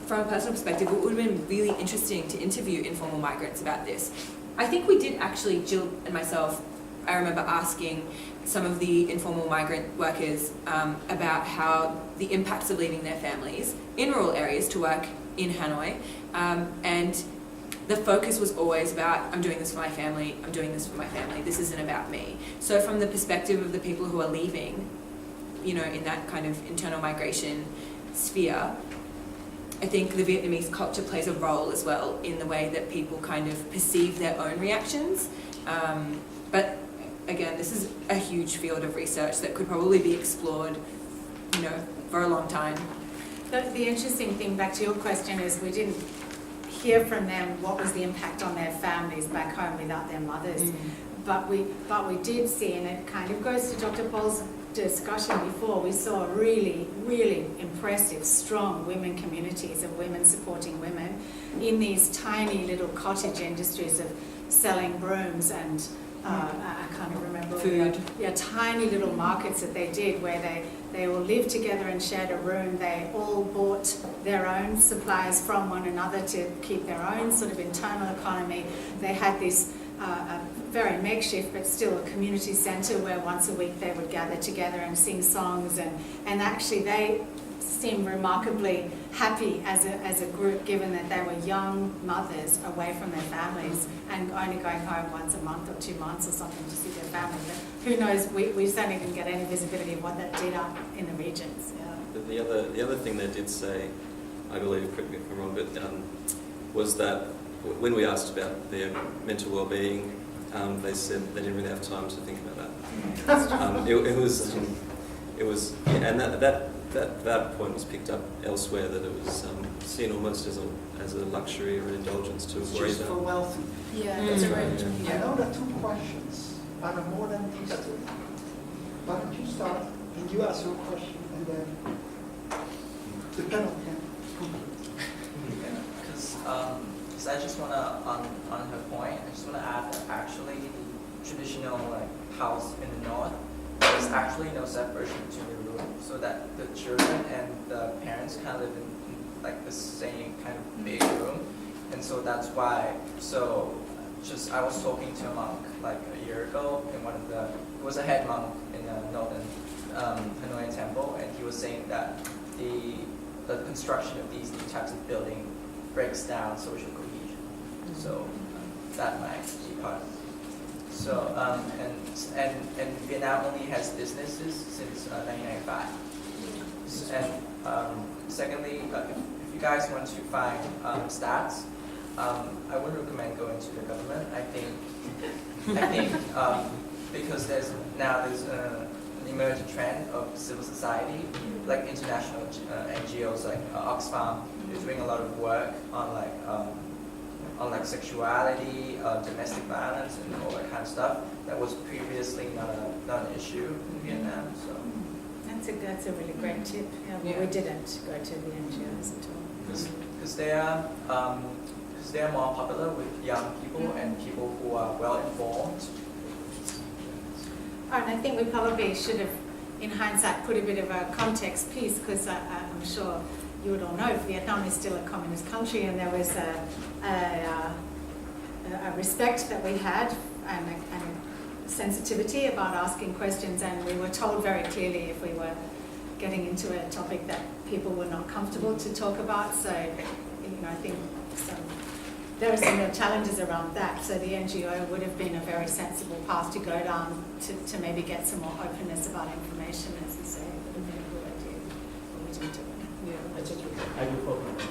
from a personal perspective, it would have been really interesting to interview informal migrants about this. I think we did actually, Jill and myself, I remember asking some of the informal migrant workers about how the impacts of leaving their families in rural areas to work in Hanoi, and the focus was always about, I'm doing this for my family, I'm doing this for my family, this isn't about me. So from the perspective of the people who are leaving, in that kind of internal migration sphere, I think the Vietnamese culture plays a role as well in the way that people kind of perceive their own reactions. But again, this is a huge field of research that could probably be explored, for a long time. The interesting thing, back to your question, is we didn't hear from them what was the impact on their families back home without their mothers. But we did see, and it kind of goes to Dr. Paul's discussion before, we saw really, really impressive, strong women communities of women supporting women in these tiny little cottage industries of selling brooms and I can't remember. Food. Yeah, tiny little markets that they did where they all lived together and shared a room. They all bought their own supplies from one another to keep their own sort of internal economy. They had this very makeshift but still a community centre where once a week they would gather together and sing songs, and actually they seemed remarkably happy as a group, given that they were young mothers away from their families and only going home once a month or 2 months or something to see their family. But who knows, we certainly didn't get any visibility of what that did up in the regions. Yeah. But the other thing they did say, I believe, correct me if I'm wrong, but was that when we asked about their mental well-being, they said they didn't really have time to think about that. It was, and that point was picked up elsewhere, that it was seen almost as a luxury or an indulgence to worry Just for about. wealthy. Yeah, that's right. I know there are 2 questions, but I'm more than interested. Why don't you start and you ask your question, and then the panel can conclude. Because I just want to, on her point, I just want to add that actually the traditional house in the north, there's actually no separation between the rooms, so that the children and the parents kind of live in the same kind of big room, and so that's why. So I was talking to a monk a year ago, in he was a head monk in a northern Hanoi temple, and he was saying that the construction of these new types of building breaks down social cohesion. So that might be part of it. So and Vietnam only has businesses since 1995. And secondly, if you guys want to find stats, I would recommend going to the government. I think because there's an emerging trend of civil society, like international NGOs like Oxfam. They're doing a lot of work on sexuality, domestic violence, and all that kind of stuff that was previously not an issue in Vietnam. So That's a really great tip. Yeah, we didn't go to the NGOs at all. Because they are more popular with young people and people who are well informed. Oh, and I think we probably should have in hindsight, put a bit of a context piece, because I'm sure you would all know Vietnam is still a communist country, and there was a respect that we had and a sensitivity about asking questions, and we were told very clearly if we were getting into a topic that people were not comfortable to talk about. So, I think there are some real challenges around that. So the NGO would have been a very sensible path to go down to maybe get some more openness about information, as you say. It would have been a good idea, but we didn't do it. I will comment.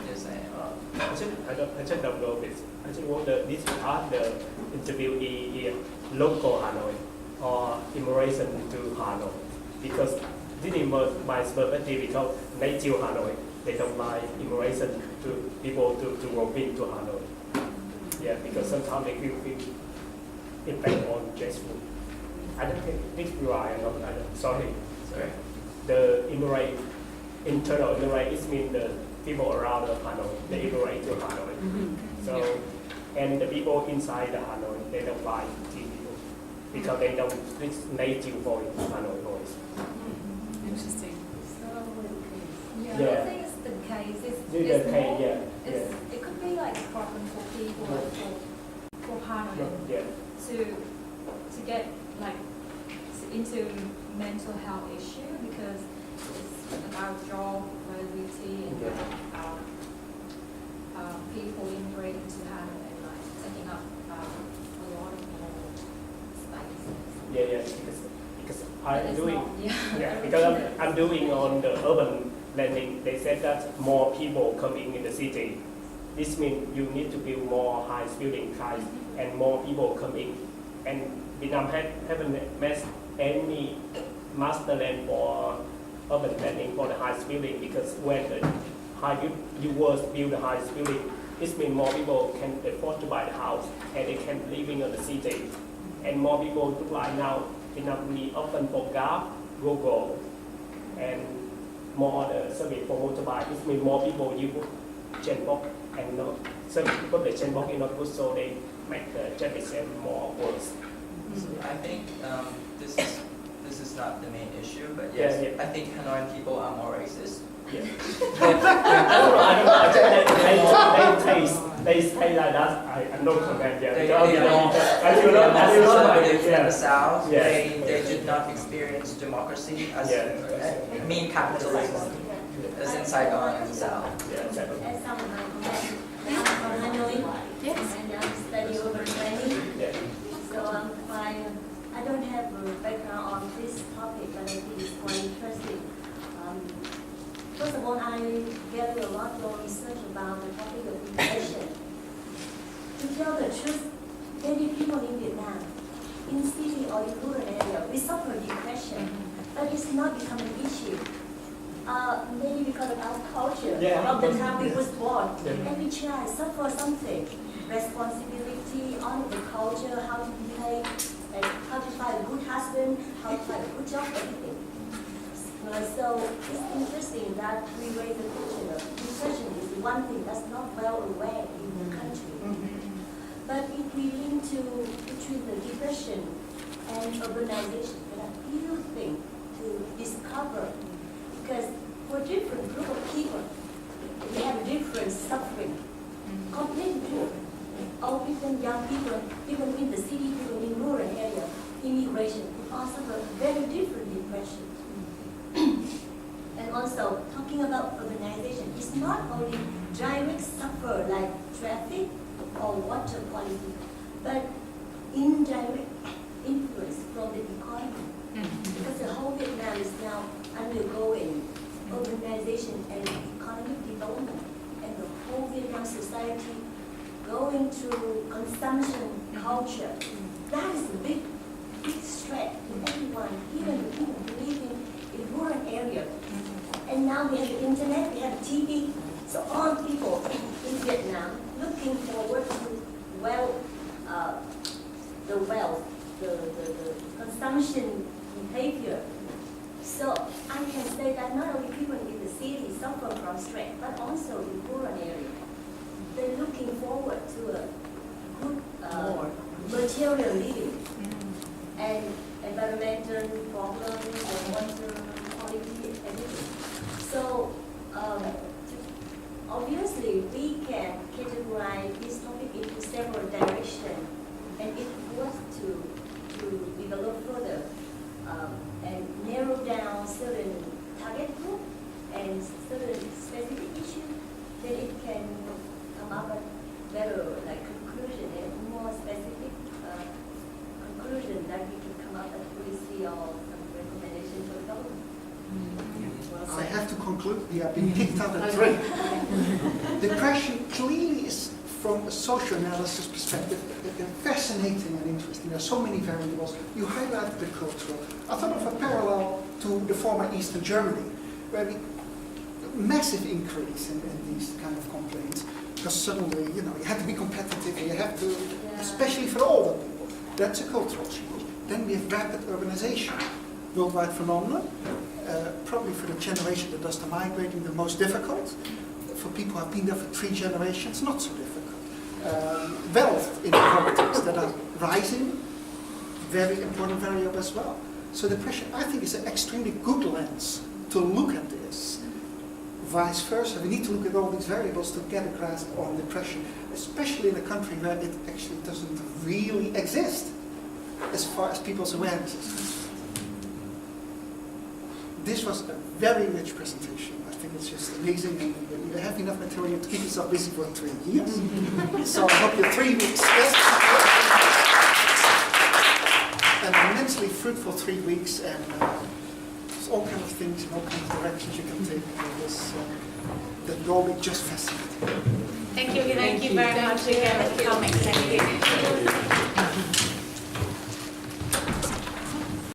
Yes, I just don't know this. I just wonder, this ask the interviewee here, local Hanoi or immigration to Hanoi, because this is my perspective, because native Hanoi, they don't like immigration to people to move into Hanoi. Yeah, because sometimes they feel impact on stressful. I don't think this is right. Sorry. The internal immigrant, it means the people around the Hanoi, they immigrate to Hanoi. So, and the people inside the Hanoi, they don't like tea people because they don't speak native voice, Hanoi voice. Interesting. Yeah, Yeah. I think it's the case. It could be like a problem for people, for Hanoi to get like into mental health issue, because it's about job availability and people immigrating to Hanoi and like taking up a lot of more spaces. Because But I'm it's doing, not, because I'm doing on the urban landing. They said that more people coming in the city. This means you need to build more high building types and more people coming. And Vietnam haven't met any master plan for urban planning for the high building, because when the you build the high building, this means more people can afford to buy the house and they can living in the city. And more people look like now, Vietnam need often for Gap, Google, and more the service for motorbike. This means more people use Chatbot and not some people the Chatbot is not good, so they make the traffic jam more worse. So I think this is not the main issue, but yes, I think Hanoi people are more racist. Yeah. I don't know. They say like that. I'm not comment yet. They Because don't. I do not Conservative yeah. in the South. Yeah. They did not experience democracy as mean capitalism as in Saigon in the South. Yeah, exactly. As someone I'm from Hanoi, and I study urban planning. Yeah. So I don't have a background on this topic, but I think it's quite interesting. First of all, I gather a lot of research about the topic of depression. To tell the truth, many people in Vietnam, in city or in rural area, we suffer depression, but it's not become an issue. Maybe because of our culture, of the time we was born. Every child suffer something. Responsibility, on the culture, how to behave, and how to find a good husband, how to find a good job, everything. So it's interesting that we raise the question of depression is one thing that's not well aware in the country. But if we link to between the depression and urbanization, there are few things to discover, because for different group of people, they have different suffering, completely different. Old people, young people, people in the city, people in rural area, immigration, all suffer very different depression. And also, talking about urbanization, it's not only direct suffer like traffic or water quality, but indirect influence from the economy. Because the whole Vietnam is now undergoing urbanization and economic development, and the whole Vietnam society going to consumption culture. That is a big threat to everyone, even the people living in rural area. And now we have the internet, we have TV, so all people in Vietnam looking forward to the wealth, the consumption behavior. So I can say that not only people in the city suffer from stress, but also in rural area. They're looking forward to a good material living. And environmental problems, water quality everything. So obviously we can categorize this topic into several directions, and it was to develop further and narrow down certain target group and certain specific issue, then it can come up with better conclusion and more specific conclusion that we can come up with policy or some recommendation for the government. I have to conclude we are being kicked out at 3. Depression clearly is, from a social analysis perspective, fascinating and interesting. There are so many variables. You highlighted the cultural. I thought of a parallel to the former Eastern Germany, where we massive increase in these kind of complaints, because suddenly, you have to be competitive, and you have to, especially for older people. That's a cultural change. Then we have rapid urbanization, worldwide phenomenon, probably for the generation that does the migrating the most difficult. For people who have been there for 3 generations, not so difficult. Wealth inequalities that are rising, very important variable as well. So depression, I think, is an extremely good lens to look at this. Vice versa, we need to look at all these variables to get a grasp on depression, especially in a country where it actually doesn't really exist as far as people's awareness is concerned. This was a very rich presentation. I think it's just amazing, and you have enough material to keep yourself busy for 3 years. So I hope your 3 weeks an immensely fruitful 3 weeks, and there's all kinds of things and all kinds of directions you can take with this. That will be just fascinating. Thank you very much again for coming. Thank you.